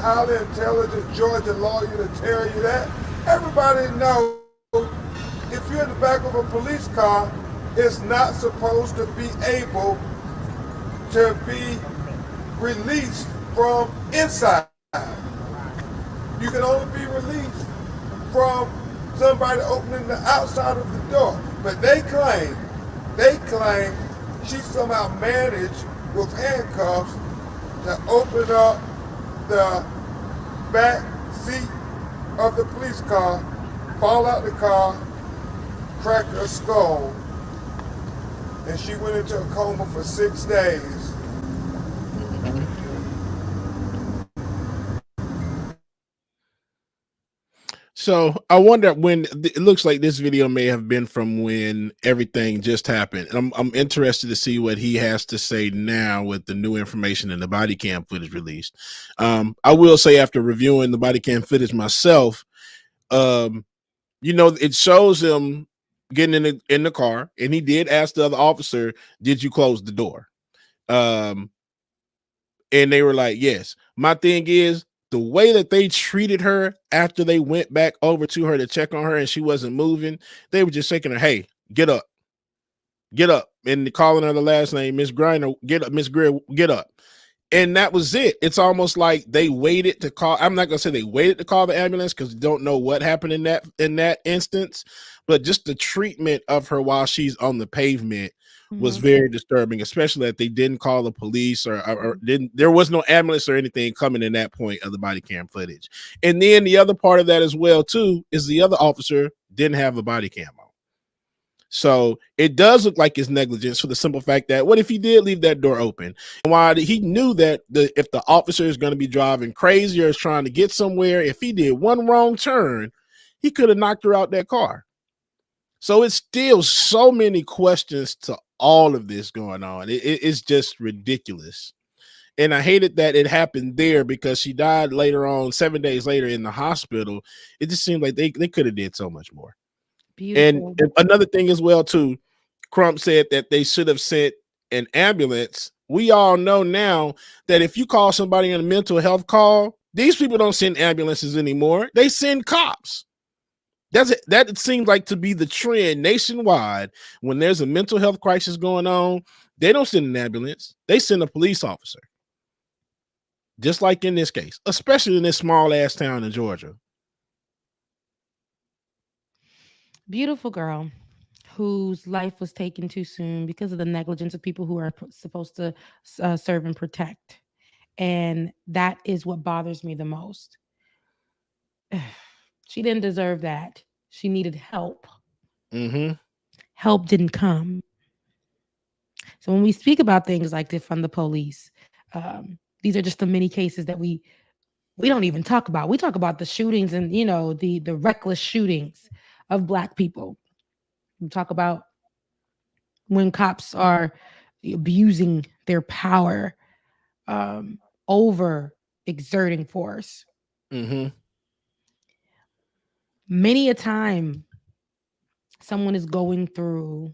highly intelligent Georgia lawyer to tell you that. Everybody knows if you're in the back of a police car, it's not supposed to be able to be released from inside. You can only be released from somebody opening the outside of the door. But they claim she somehow managed with handcuffs to open up the back seat of the police car, fall out the car, crack her skull, and she went into a coma for 6 days. So I wonder when it looks like this video may have been from when everything just happened. I'm interested to see what he has to say now with the new information and the body cam footage released. I will say after reviewing the body cam footage myself, you know, it shows him getting in the car, and he did ask the other officer, "Did you close the door?" And they were like, "Yes." My thing is, the way that they treated her after they went back over to her to check on her and she wasn't moving, they were just shaking her, "Hey, get up, and calling her the last name, Miss Grier, get up, Miss Grier, get up. And that was it. It's almost like they waited to call. I'm not gonna say they waited to call the ambulance because you don't know what happened in that instance, but just the treatment of her while she's on the pavement was very disturbing, especially that they didn't call the police or didn't. There was no ambulance or anything coming in that point of the body cam footage. And then the other part of that as well too is the other officer didn't have a body cam on. So it does look like it's negligence for the simple fact that what if he did leave that door open? And while he knew that if the officer is going to be driving crazy or is trying to get somewhere, if he did one wrong turn, he could have knocked her out that car. So it's still so many questions to all of this going on. It's just ridiculous. And I hated that it happened there because she died later on, 7 days later in the hospital. It just seemed like they could have did so much more. Beautiful. And another thing as well too, Crump said that they should have sent an ambulance. We all know now that if you call somebody on a mental health call, these people don't send ambulances anymore. They send cops. That seems like to be the trend nationwide. When there's a mental health crisis going on, they don't send an ambulance. They send a police officer. Just like in this case, especially in this small ass town in Georgia. Beautiful girl whose life was taken too soon because of the negligence of people who are supposed to serve and protect. And that is what bothers me the most. She didn't deserve that. She needed help. Help didn't come. So when we speak about things like defund the police, these are just the many cases that we don't even talk about. We talk about the shootings and, you know, the reckless shootings of Black people. We talk about when cops are abusing their power, over exerting force. Many a time, someone is going through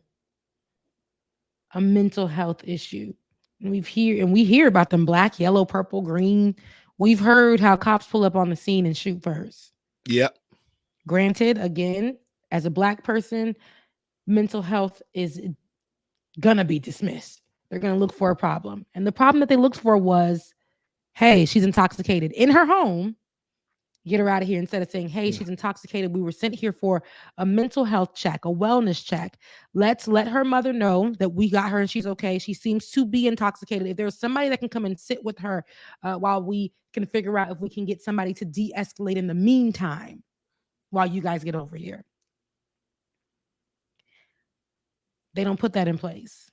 a mental health issue. And we hear about them Black, yellow, purple, green. We've heard how cops pull up on the scene and shoot first. Yep. Granted, again, as a Black person, mental health is gonna be dismissed. They're gonna look for a problem. And the problem that they looked for was, hey, she's intoxicated in her home. Get her out of here, instead of saying, hey, she's intoxicated. We were sent here for a mental health check, a wellness check. Let's let her mother know that we got her and she's okay. She seems to be intoxicated. If there's somebody that can come and sit with her while we can figure out if we can get somebody to de-escalate in the meantime while you guys get over here. They don't put that in place.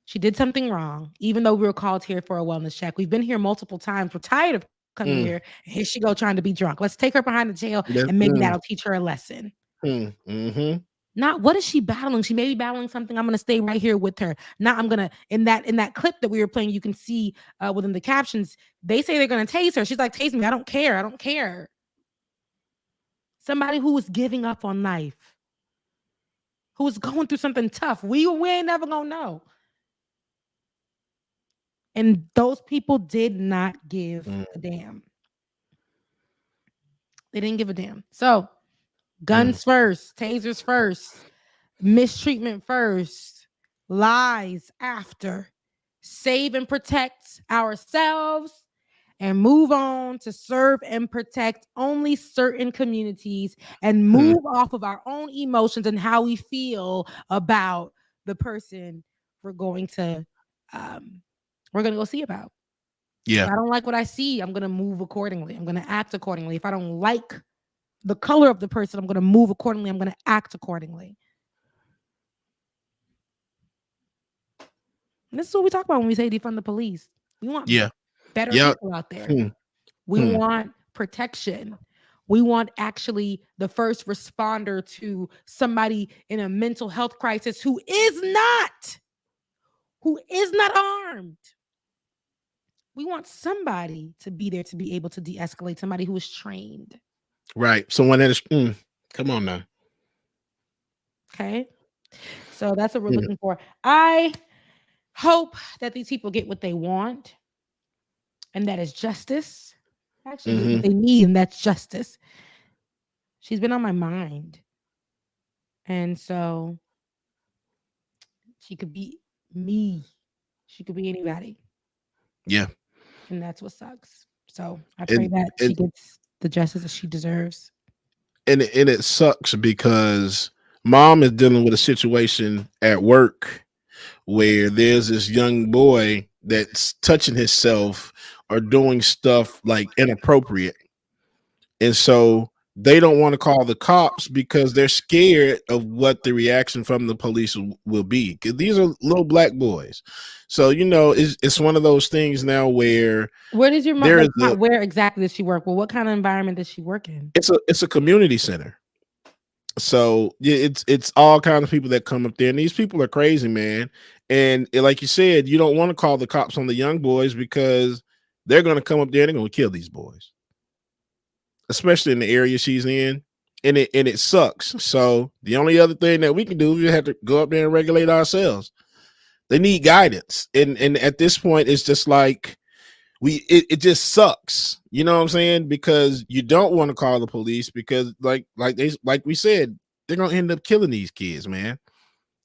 She did something wrong, even though we were called here for a wellness check. We've been here multiple times. We're tired of coming here. And here she go trying to be drunk. Let's take her behind the jail and maybe that'll teach her a lesson. Not what is she battling? She may be battling something. I'm going to stay right here with her. Now I'm going to, in that clip that we were playing, you can see within the captions, they say they're going to tase her. She's like, tase me. I don't care. I don't care. Somebody who was giving up on life, who was going through something tough. We ain't never going to know. And those people did not give a damn. They didn't give a damn. So guns first, tasers first, mistreatment first, lies after. Save and protect ourselves and move on to serve and protect only certain communities and move off of our own emotions and how we feel about the person we're going to go see about. Yeah. If I don't like what I see, I'm going to move accordingly. I'm going to act accordingly. If I don't like the color of the person, I'm going to move accordingly. I'm going to act accordingly. And this is what we talk about when we say defund the police. We want better people out there. We want protection. We want actually the first responder to somebody in a mental health crisis who is not armed. We want somebody to be there to be able to de-escalate, somebody who is trained. Right. Someone that is, come on now. Okay. So that's what we're looking for. I hope that these people get what they want, and that is justice. Actually, what they need, and that's justice. She's been on my mind. And so she could be me. She could be anybody. Yeah. And that's what sucks. So I pray that she gets the justice that she deserves. And it sucks because mom is dealing with a situation at work where there's this young boy that's touching himself or doing stuff like inappropriate. And so they don't want to call the cops because they're scared of what the reaction from the police will be. Because these are little black boys. So, it's one of those things now where where does your mom where exactly does she work? Well, what kind of environment does she work in? It's a community center. So it's all kinds of people that come up there, and these people are crazy, man. And like you said, you don't want to call the cops on the young boys because they're going to come up there and they're going to kill these boys, especially in the area she's in, and it sucks. So the only other thing that we can do is we have to go up there and regulate ourselves. They need guidance, and at this point, it's just like it just sucks. You know what I'm saying? Because you don't want to call the police because like we said, they're gonna end up killing these kids, man.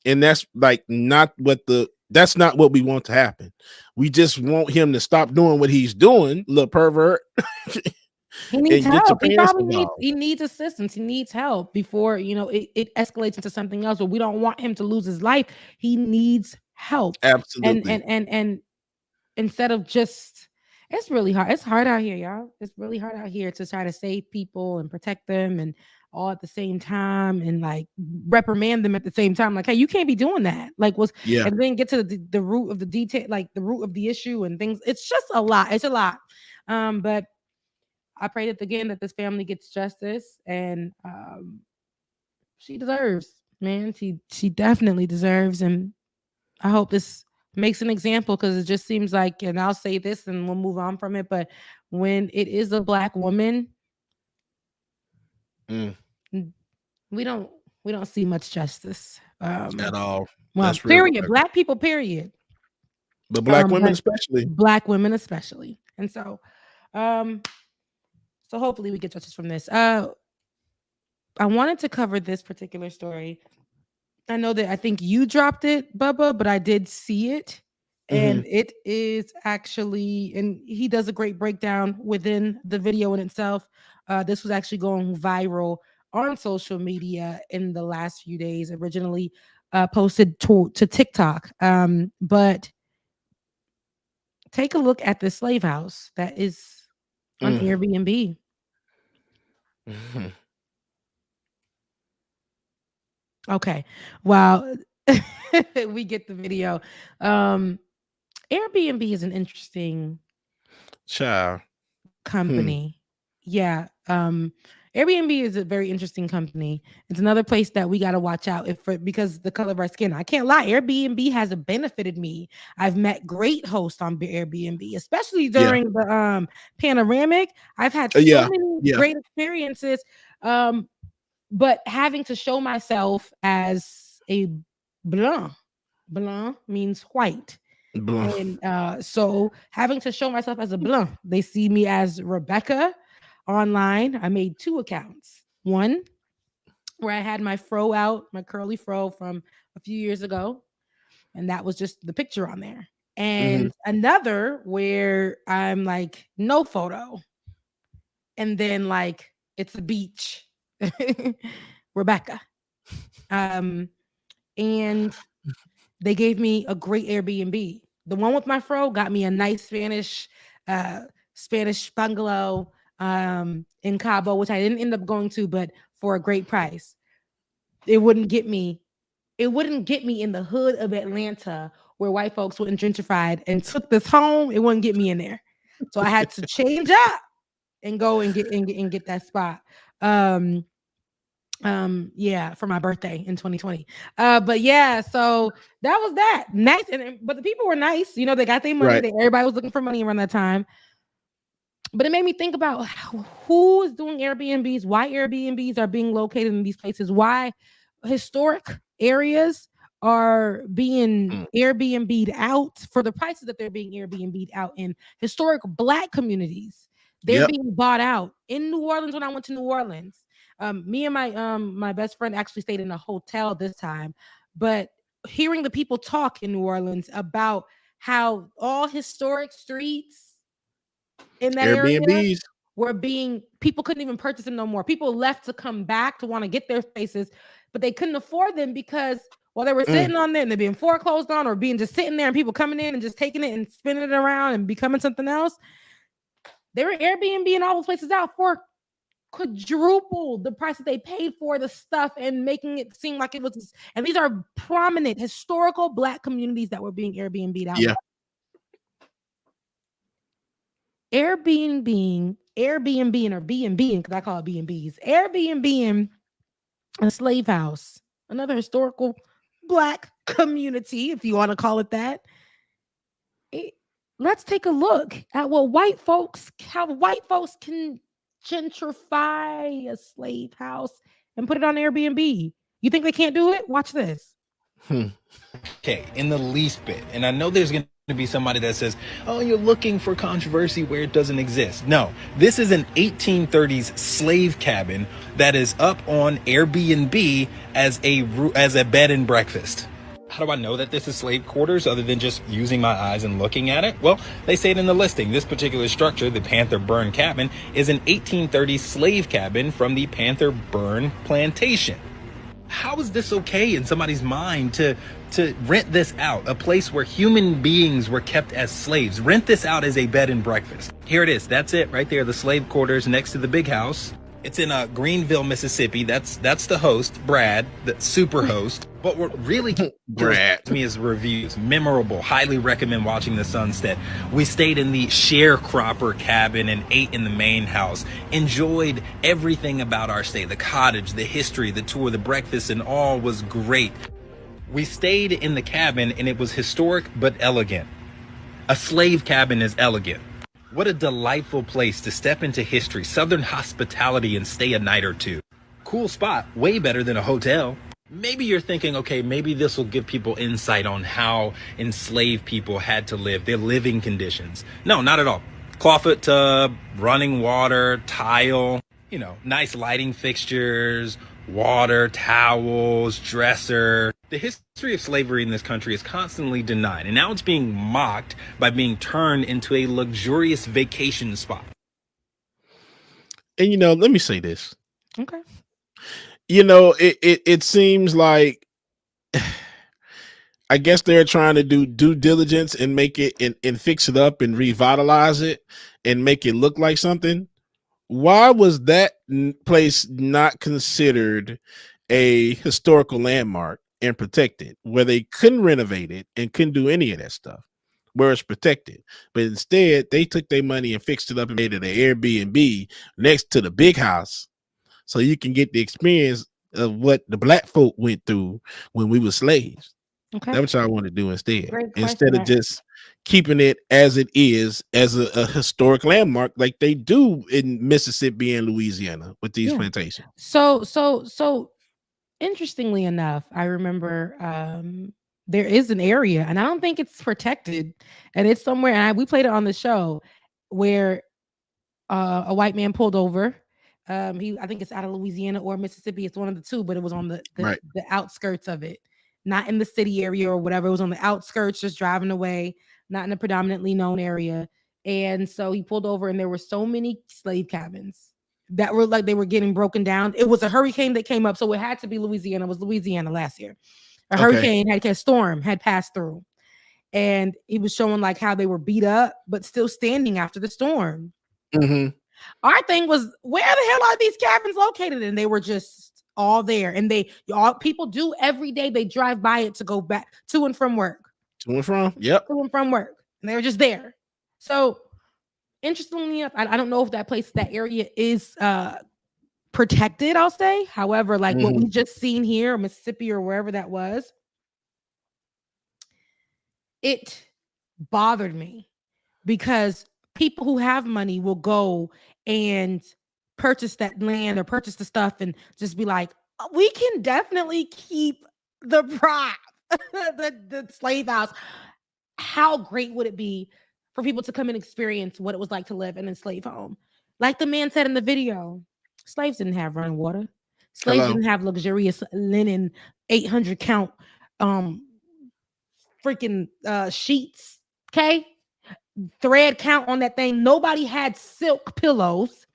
And that's not what we want to happen. We just want him to stop doing what he's doing, little pervert. He needs help. He needs assistance. He needs help before it escalates into something else. But we don't want him to lose his life. He needs help. Absolutely. And instead of just, it's really hard. It's hard out here, y'all. It's really hard out here to try to save people and protect them and all at the same time and reprimand them at the same time. Like, hey, you can't be doing that. And then get to the root of the detail, the root of the issue and things. It's just a lot. It's a lot. But I pray that again that this family gets justice, and she deserves, man. She definitely deserves, and I hope this makes an example, because it just seems like, and I'll say this and we'll move on from it, but when it is a black woman, we don't see much justice at all. Well, period. Black people, period. But black women especially. Black women especially. And so hopefully we get justice from this. I wanted to cover this particular story. I think you dropped it, Bubba, but I did see it. And it is actually, and he does a great breakdown within the video in itself. This was actually going viral on social media in the last few days, originally posted to TikTok. But take a look at the slave house that is on Airbnb. Okay. Well, we get the video. Airbnb is an interesting company. Yeah. Airbnb is a very interesting company. It's another place that we got to watch out because the color of our skin. I can't lie. Airbnb has benefited me. I've met great hosts on Airbnb, especially during the panoramic. I've had so many great experiences. But having to show myself as a blanc means white. Blanc. And so having to show myself as a blanc, they see me as Rebecca online. I made 2 accounts. One where I had my fro out, my curly fro from a few years ago. And that was just the picture on there. And another where I'm like, no photo. And then like, it's a beach. Rebecca. And they gave me a great Airbnb. The one with my fro got me a nice Spanish bungalow in Cabo, which I didn't end up going to, but for a great price. It wouldn't get me in the hood of Atlanta where white folks went and gentrified and took this home. It wouldn't get me in there. So I had to change up and go and get that spot. For my birthday in 2020. But yeah, so that was that. Nice. But the people were nice. You know, they got their money. Right. Everybody was looking for money around that time. But it made me think about who is doing Airbnbs, why Airbnbs are being located in these places, why historic areas are being Airbnb'd out for the prices that they're being Airbnb'd out in. Historic Black communities, they're being bought out. In New Orleans, when I went to New Orleans, me and my best friend actually stayed in a hotel this time, but hearing the people talk in New Orleans about how all historic streets in that area were people couldn't even purchase them no more. People left to come back to want to get their spaces, but they couldn't afford them because they were sitting on there and they're being foreclosed on or being just sitting there and people coming in and just taking it and spinning it around and becoming something else. They were Airbnb all those places out for quadruple the price that they paid for the stuff and making it seem like it was. And these are prominent historical Black communities that were being Airbnb'd out. Yeah. Airbnb or B&B, because I call it B&Bs. Airbnb a slave house, another historical Black community, if you want to call it that. Let's take a look at how white folks can gentrify a slave house and put it on Airbnb. You think they can't do it? Watch this. Okay, in the least bit. And I know there's going to be somebody that says, oh, you're looking for controversy where it doesn't exist. No, this is an 1830s slave cabin that is up on Airbnb as a bed and breakfast. How do I know that this is slave quarters other than just using my eyes and looking at it? Well, they say it in the listing. This particular structure, the Panther Burn Cabin, is an 1830s slave cabin from the Panther Burn Plantation. How is this okay in somebody's mind to rent this out, a place where human beings were kept as slaves? Rent this out as a bed and breakfast. Here it is. That's it right there, the slave quarters next to the big house. It's in Greenville, Mississippi. That's the host, Brad, the super host. But what really Brad to me is reviews. Memorable. Highly recommend watching the sunset. We stayed in the sharecropper cabin and ate in the main house. Enjoyed everything about our stay. The cottage, the history, the tour, the breakfast, and all was great. We stayed in the cabin and it was historic but elegant. A slave cabin is elegant. What a delightful place to step into history, Southern hospitality, and stay a night or two. Cool spot, way better than a hotel. Maybe you're thinking, okay, maybe this will give people insight on how enslaved people had to live, their living conditions. No, not at all. Clawfoot tub, running water, tile. nice lighting fixtures, water, towels, dresser. The history of slavery in this country is constantly denied, and now it's being mocked by being turned into a luxurious vacation spot. And let me say this. Okay. It seems like I guess they're trying to do due diligence and make it and fix it up and revitalize it and make it look like something. Why was that place not considered a historical landmark and protected, where they couldn't renovate it and couldn't do any of that stuff, where it's protected? But instead, they took their money and fixed it up and made it an Airbnb next to the big house, so you can get the experience of what the black folk went through when we were slaves. Okay. That's what I want to do instead. Great Instead of question. just keeping it as it is, as a historic landmark, like they do in Mississippi and Louisiana with these plantations. So interestingly enough, I remember there is an area, and I don't think it's protected, and it's somewhere, and we played it on the show, where a white man pulled over. I think it's out of Louisiana or Mississippi. It's one of the two, but it was on the outskirts of it, not in the city area or whatever. It was on the outskirts, just driving away, not in a predominantly known area. And so he pulled over, and there were so many slave cabins that were like they were getting broken down. It was a hurricane that came up, so it had to be Louisiana. It was Louisiana last year. A storm had passed through, and he was showing like how they were beat up, but still standing after the storm. Mm-hmm. Our thing was, where the hell are these cabins located? And they were just all there. And people do every day. They drive by it to go back to and from work. To and from, yep. To and from work. And they were just there. So interestingly enough, I don't know if that area is protected, I'll say. However, like what we just seen here, Mississippi or wherever that was, it bothered me because people who have money will go and purchase that land or purchase the stuff and just be like, we can definitely keep the prop, the slave house. How great would it be for people to come and experience what it was like to live in a slave home? Like the man said in the video, slaves didn't have running water. Slaves didn't have luxurious linen, 800 count freaking sheets. Okay. Thread count on that thing. Nobody had silk pillows.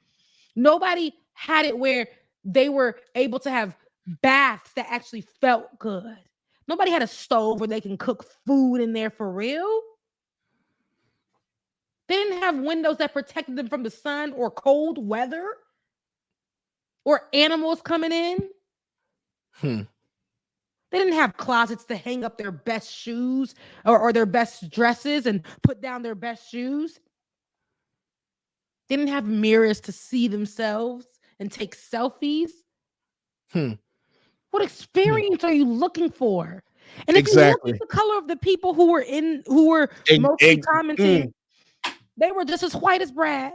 Nobody had it where they were able to have baths that actually felt good. Nobody had a stove where they can cook food in there for real. They didn't have windows that protected them from the sun or cold weather or animals coming in. They didn't have closets to hang up their best shoes or their best dresses and put down their best shoes. They didn't have mirrors to see themselves and take selfies. What experience are you looking for? And if you look at the color of the people who were mostly commenting, they were just as white as Brad,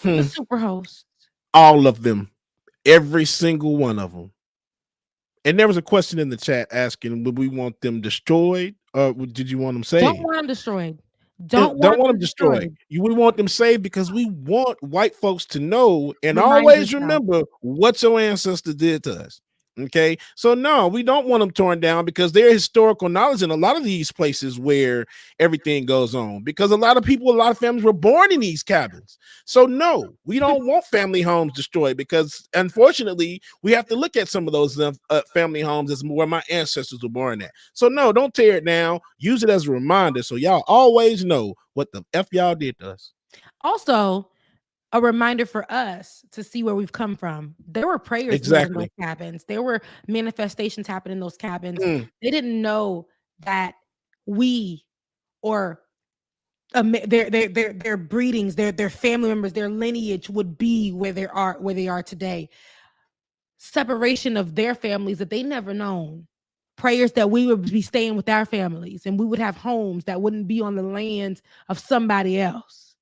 the super host. All of them, every single one of them. And there was a question in the chat asking, would we want them destroyed or did you want them saved? Don't want them destroyed. Don't want them destroyed. We want them saved because we want white folks to know and always remember what your ancestors did to us. Okay, so no, we don't want them torn down because there's historical knowledge in a lot of these places where everything goes on, because a lot of families were born in these cabins. So no, we don't want family homes destroyed, because unfortunately we have to look at some of those family homes as where my ancestors were born at. So no, don't tear it down. Use it as a reminder so y'all always know what the F y'all did to us. Also, a reminder for us to see where we've come from. There were prayers in those cabins. There were manifestations happening in those cabins. They didn't know that we or their breedings, their family members, their lineage would be where they are today. Separation of their families that they never known. Prayers that we would be staying with our families and we would have homes that wouldn't be on the land of somebody else.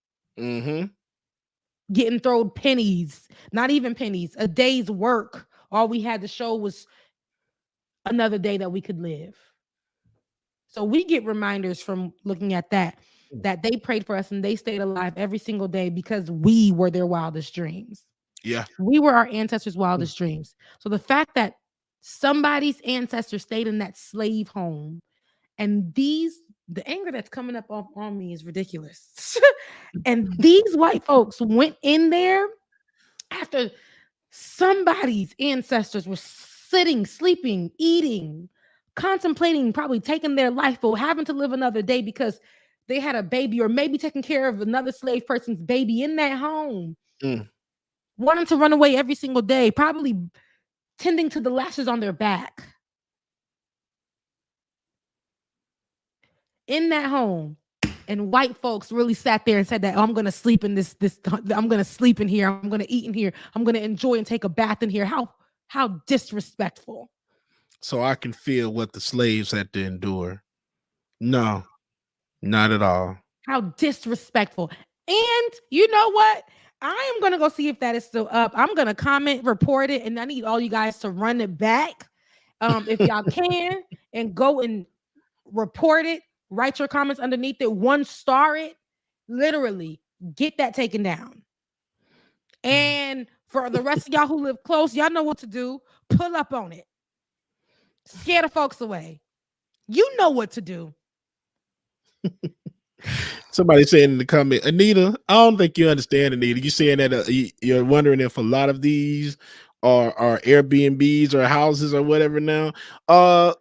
Getting thrown pennies, not even pennies, a day's work. All we had to show was another day that we could live. So we get reminders from looking at that they prayed for us and they stayed alive every single day because we were their wildest dreams. Yeah. We were our ancestors' wildest dreams. So the fact that somebody's ancestors stayed in that slave home, and the anger that's coming up on me is ridiculous. And these white folks went in there after somebody's ancestors were sitting, sleeping, eating, contemplating, probably taking their life or having to live another day because they had a baby, or maybe taking care of another slave person's baby in that home, wanting to run away every single day, probably tending to the lashes on their back. In that home. And white folks really sat there and said that, oh, I'm going to sleep in this, I'm going to sleep in here. I'm going to eat in here. I'm going to enjoy and take a bath in here. How disrespectful. So I can feel what the slaves had to endure. No, not at all. How disrespectful. And you know what? I am going to go see if that is still up. I'm going to comment, report it, and I need all you guys to run it back. If y'all can, and go and report it. Write your comments underneath it. 1-star it. Literally, get that taken down. And for the rest of y'all who live close, y'all know what to do. Pull up on it. Scare the folks away. You know what to do. Somebody said in the comment, Anita, I don't think you understand, Anita. You saying that you're wondering if a lot of these are Airbnbs or houses or whatever now.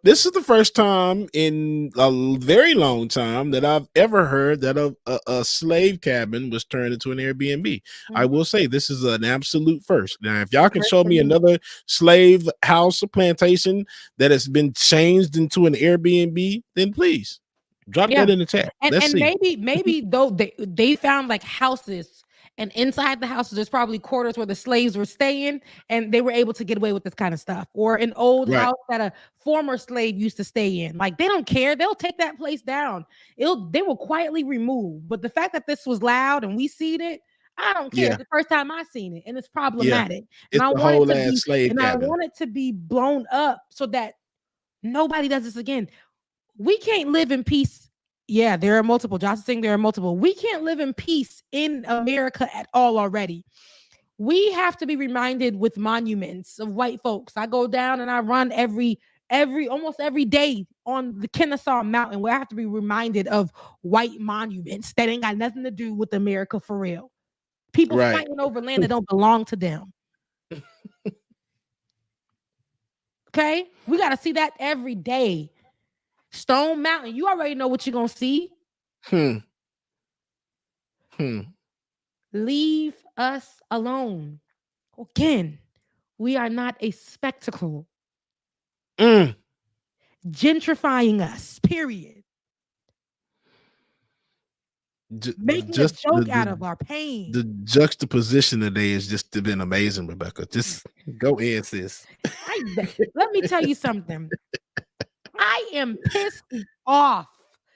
This is the first time in a very long time that I've ever heard that a slave cabin was turned into an Airbnb. I will say this is an absolute first. Now, if y'all can show me another slave house or plantation that has been changed into an Airbnb, then please drop that in the chat. And maybe though they found like houses, and inside the houses there's probably quarters where the slaves were staying, and they were able to get away with this kind of stuff, or an old house that a former slave used to stay in. Like, they don't care. They'll take that place down. They will quietly remove. But the fact that this was loud and we seen it, I don't care. It's the first time I seen it, and it's problematic. It's and the whole ass slave cabin. I want it to be blown up so that nobody does this again. We can't live in peace. Yeah, there are multiple. Josh is saying there are multiple. We can't live in peace in America at all already. We have to be reminded with monuments of white folks. I go down and I run almost every day on the Kennesaw Mountain, where I have to be reminded of white monuments that ain't got nothing to do with America for real. People fighting over land that don't belong to them. Okay? We got to see that every day. Stone Mountain, you already know what you're gonna see. Leave us alone. Again, we are not a spectacle. Gentrifying us, period. Making a joke out of our pain. The juxtaposition today has just been amazing, Rebecca. Just go ahead, sis. Let me tell you something. I am pissed off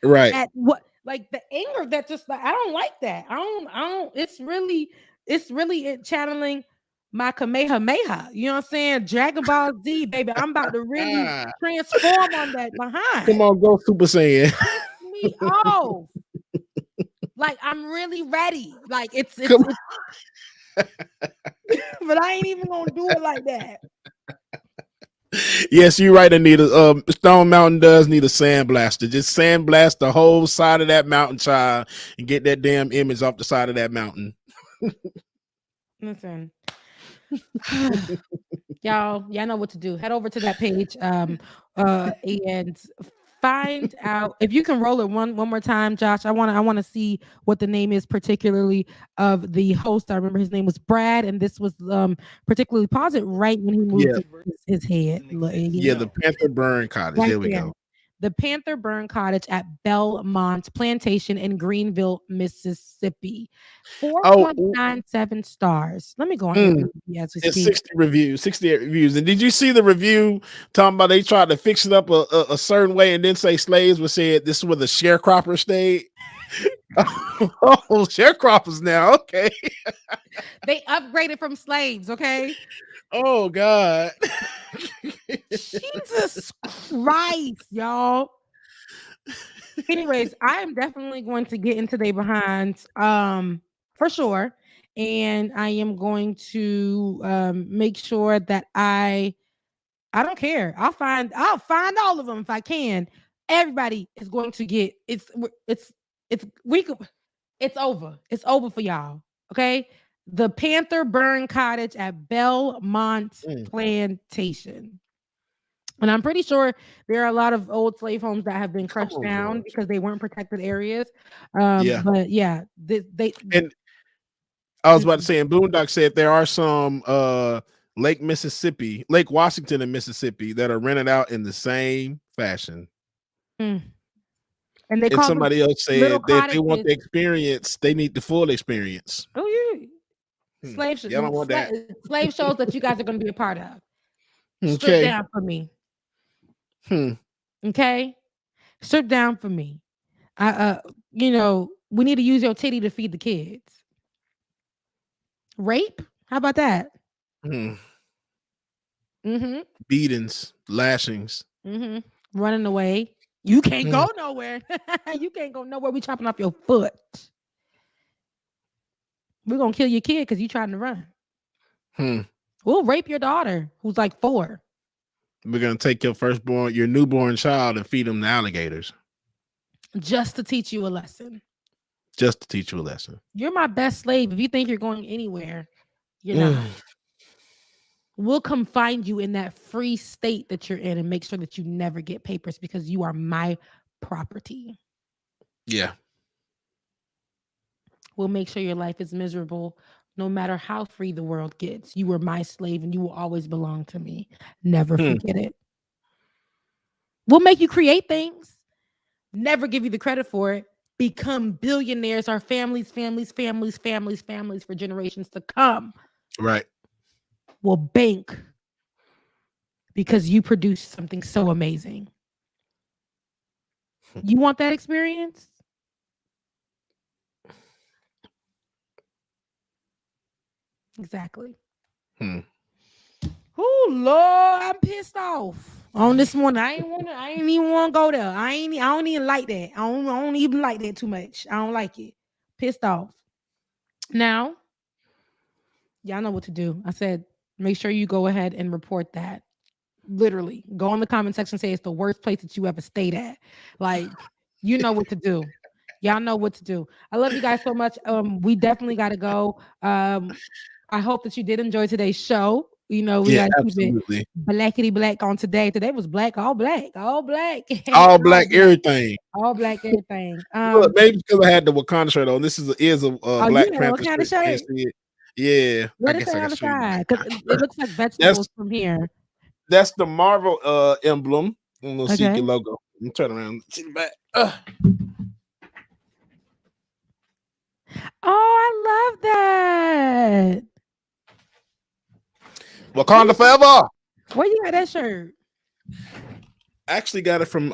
at what, like, the anger that just, like, I don't like that. I don't, it's really it channeling my Kamehameha. You know what I'm saying? Dragon Ball Z, baby. I'm about to really transform on that behind. Come on, go Super Saiyan. Piss me off. Like, I'm really ready. Like, it's but I ain't even gonna do it like that. Yes, you're right, Anita. Stone Mountain does need a sandblaster. Just sandblast the whole side of that mountain, child, and get that damn image off the side of that mountain. Listen, y'all know what to do. Head over to that page, and find out if you can roll it one more time, Josh. I want to see what the name is, particularly of the host. I remember his name was Brad, and this was particularly paused it right when he moved his head. The Panther Burn Cottage. There we go. The Panther Burn Cottage at Belmont Plantation in Greenville, Mississippi. 4.97 stars. Let me go on. It's 68 reviews. And did you see the review talking about they tried to fix it up a certain way and then say slaves were said this is where the sharecropper stayed? Sharecroppers now. Okay. They upgraded from slaves. Okay. Oh God. Jesus Christ, y'all. Anyways, I am definitely going to get into their behinds for sure. and I am going to make sure that I don't care. I'll find all of them if I can. Everybody is going to get it's over. It's over for y'all. Okay. The Panther Burn Cottage at Belmont Plantation. And I'm pretty sure there are a lot of old slave homes that have been crushed down because they weren't protected areas. But yeah, they and I was about to say, and Boondock said there are some Lake Washington and Mississippi that are rented out in the same fashion. And they and somebody else said that they want the experience, they need the full experience. Oh yeah. Slave shows. Don't want that. Slave shows that you guys are going to be a part of. Strip down for me. Okay. Strip down for me. We need to use your titty to feed the kids. Rape? How about that? Beatings, lashings. Running away. You can't go nowhere. You can't go nowhere. We chopping off your foot. We're gonna kill your kid because you trying to run. We'll rape your daughter who's like 4. We're gonna take your newborn child, and feed them to alligators. Just to teach you a lesson. You're my best slave. If you think you're going anywhere, you're not. We'll come find you in that free state that you're in and make sure that you never get papers because you are my property. Yeah. We'll make sure your life is miserable no matter how free the world gets. You were my slave and you will always belong to me. Never forget it. We'll make you create things. Never give you the credit for it. Become billionaires. Our families for generations to come. Right. Will bank because you produced something so amazing. You want that experience? Exactly. Oh Lord, I'm pissed off on this one. I ain't even want to go there. I don't even like that. I don't even like that too much. I don't like it. Pissed off. Now, y'all know what to do. I said, make sure you go ahead and report that. Literally, go in the comment section, say it's the worst place that you ever stayed at. Like, you know what to do. Y'all know what to do. I love you guys so much. We definitely got to go. I hope that you did enjoy today's show. We got to keep it blackety black on today. Today was black, all black, all black, all black, everything, all black, everything. Look, maybe because I had the Wakanda shirt on. This is a Black Panther shirt. Yeah, what is it on the side? Because it looks like vegetables from here. That's the Marvel emblem. We'll see your logo. Let me turn around. See the back. Oh, I love that. Wakanda Forever. Where you got that shirt? I actually got it from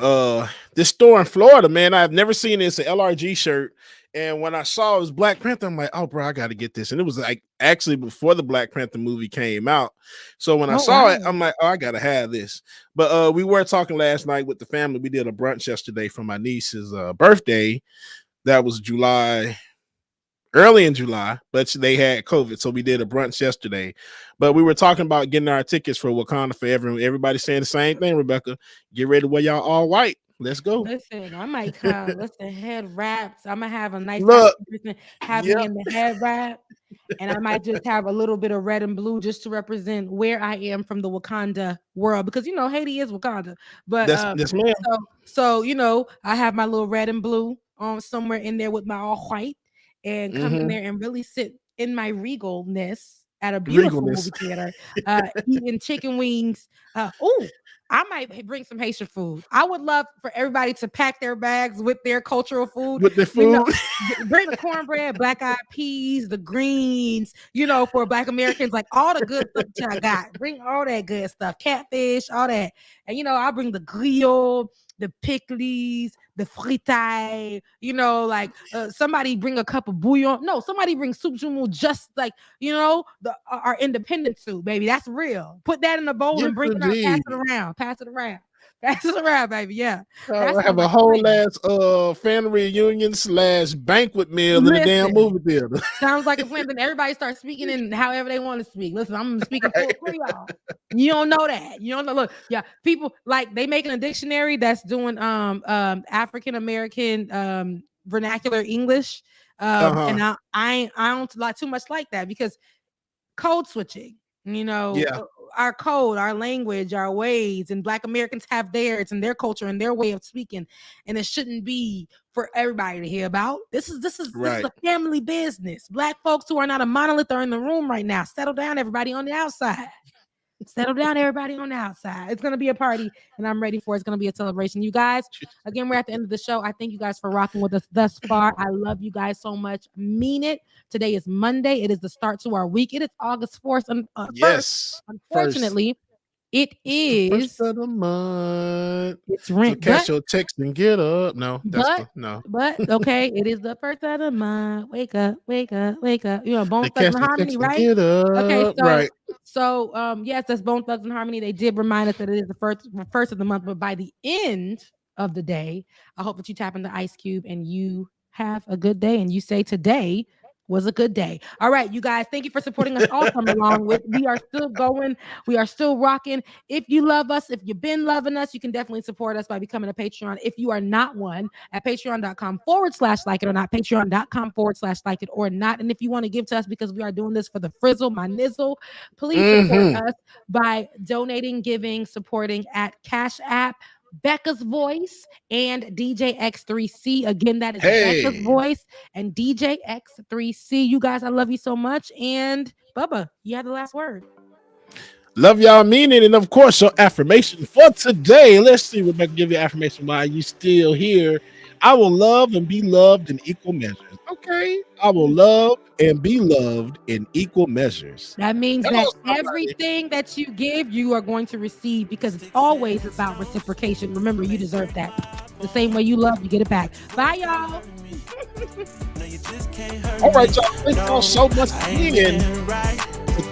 this store in Florida, man. I've never seen it. It's an LRG shirt. And when I saw it was Black Panther, I'm like, oh, bro, I got to get this. And it was like actually before the Black Panther movie came out. So when I saw it, I'm like, oh, I got to have this. But we were talking last night with the family. We did a brunch yesterday for my niece's birthday. That was early in July, but they had COVID. So we did a brunch yesterday. But we were talking about getting our tickets for Wakanda Forever. And everybody's saying the same thing, Rebecca. Get ready to wear y'all all white. Let's go. Listen, I might come. Listen, head wraps. I'm gonna have a nice person have me in the head wrap, and I might just have a little bit of red and blue just to represent where I am from the Wakanda world, because Haiti is Wakanda. But that's man. So I have my little red and blue somewhere in there with my all white, and come in there and really sit in my regalness at a beautiful movie theater, eating chicken wings. I might bring some Haitian food. I would love for everybody to pack their bags with their cultural food. With the food. Bring the cornbread, black-eyed peas, the greens, for Black Americans, like all the good stuff that I got. Bring all that good stuff. Catfish, all that. And, I'll bring the griot, the pickles, the fritaille, somebody bring a cup of bouillon. No, somebody bring soup jumeau, just like, our independent soup, baby. That's real. Put that in a bowl and bring it out, pass it around. That's a wrap, baby. Yeah. I have a whole ass family reunion / banquet meal in the damn movie theater. Sounds like a plan. Then everybody starts speaking in however they want to speak. Listen, I'm speaking full Creole. You don't know that. You don't know. Look, yeah, people like they making a dictionary that's doing African American vernacular English. And I don't like too much like that because code switching, our code, our language, our ways, and Black Americans have theirs and their culture and their way of speaking, and it shouldn't be for everybody to hear about. This is a family business. Black folks who are not a monolith are in the room right now. Settle down, everybody on the outside. Settle down, everybody on the outside. It's going to be a party, and I'm ready for it. It's going to be a celebration. You guys, again, we're at the end of the show. I thank you guys for rocking with us thus far. I love you guys so much. Mean it. Today is Monday. It is the start to our week. It is August 4th. Yes. Unfortunately, it is first of the month. It's rent. So catch your text and get up. No, no. But okay, it is the first of the month. Wake up, wake up, wake up. Bone Thugs and Harmony, right? Get up. Okay, so right. So yes, that's Bone Thugs and Harmony. They did remind us that it is the first of the month, but by the end of the day, I hope that you tap into Ice Cube and you have a good day and you say today was a good day. All right, you guys, thank you for supporting us all summer long. We are still going. We are still rocking. If you love us, if you've been loving us, you can definitely support us by becoming a Patreon. If you are not one, at patreon.com/like it or not, patreon.com/like it or not. And if you want to give to us because we are doing this for the frizzle, my nizzle, please support us by donating, giving, supporting at Cash App, Becca's Voice, and DJ X3C. Again, that is Becca's Voice and DJ X3C. You guys, I love you so much. And Bubba, you have the last word. Love y'all, mean it. And of course, your affirmation for today. Let's see, Rebecca, give you affirmation while you still here. I will love and be loved in equal measures. Okay. I will love and be loved in equal measures. That means that everything that you give, you are going to receive because it's always about reciprocation. Remember, you deserve that. The same way you love, you get it back. Bye, y'all. All right, y'all. Thank y'all so much for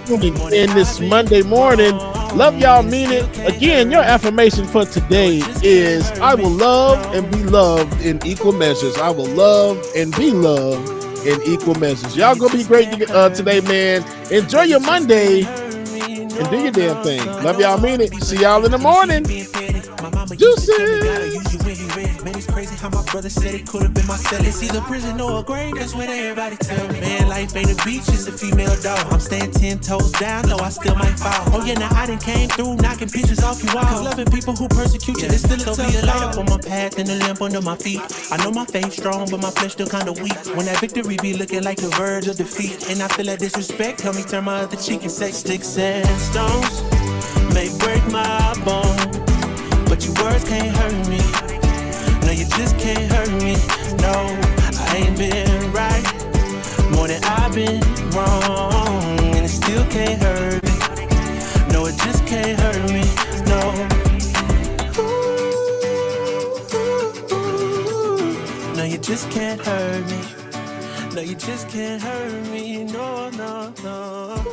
tuning in this Monday morning. Love y'all, mean it. Again, your affirmation for today is I will love and be loved in equal measures. I will love and be loved in equal measures. Y'all gonna be great today, man. Enjoy your Monday and do your damn thing. Love y'all, mean it. See y'all in the morning. Deuces. Man, it's crazy how my brother said it could have been my cell. It's either prison or a grave, that's what everybody tell me. Man, life ain't a beach, it's a female dog. I'm staying 10 toes down, though I still might fall. Oh yeah, now I done came through, knocking pictures off you all. Cause loving people who persecute you, it's still a tough be a light up on my path and a lamp under my feet. I know my faith strong, but my flesh still kinda weak. When that victory be looking like the verge of defeat, and I feel that disrespect, help me turn my other cheek and say sticks and stones may break my bone, but your words can't hurt me. No, you just can't hurt me. No, I ain't been right more than I've been wrong, and it still can't hurt me. No, it just can't hurt me. No. No, you just can't hurt me. No, you just can't hurt me. No, no, no.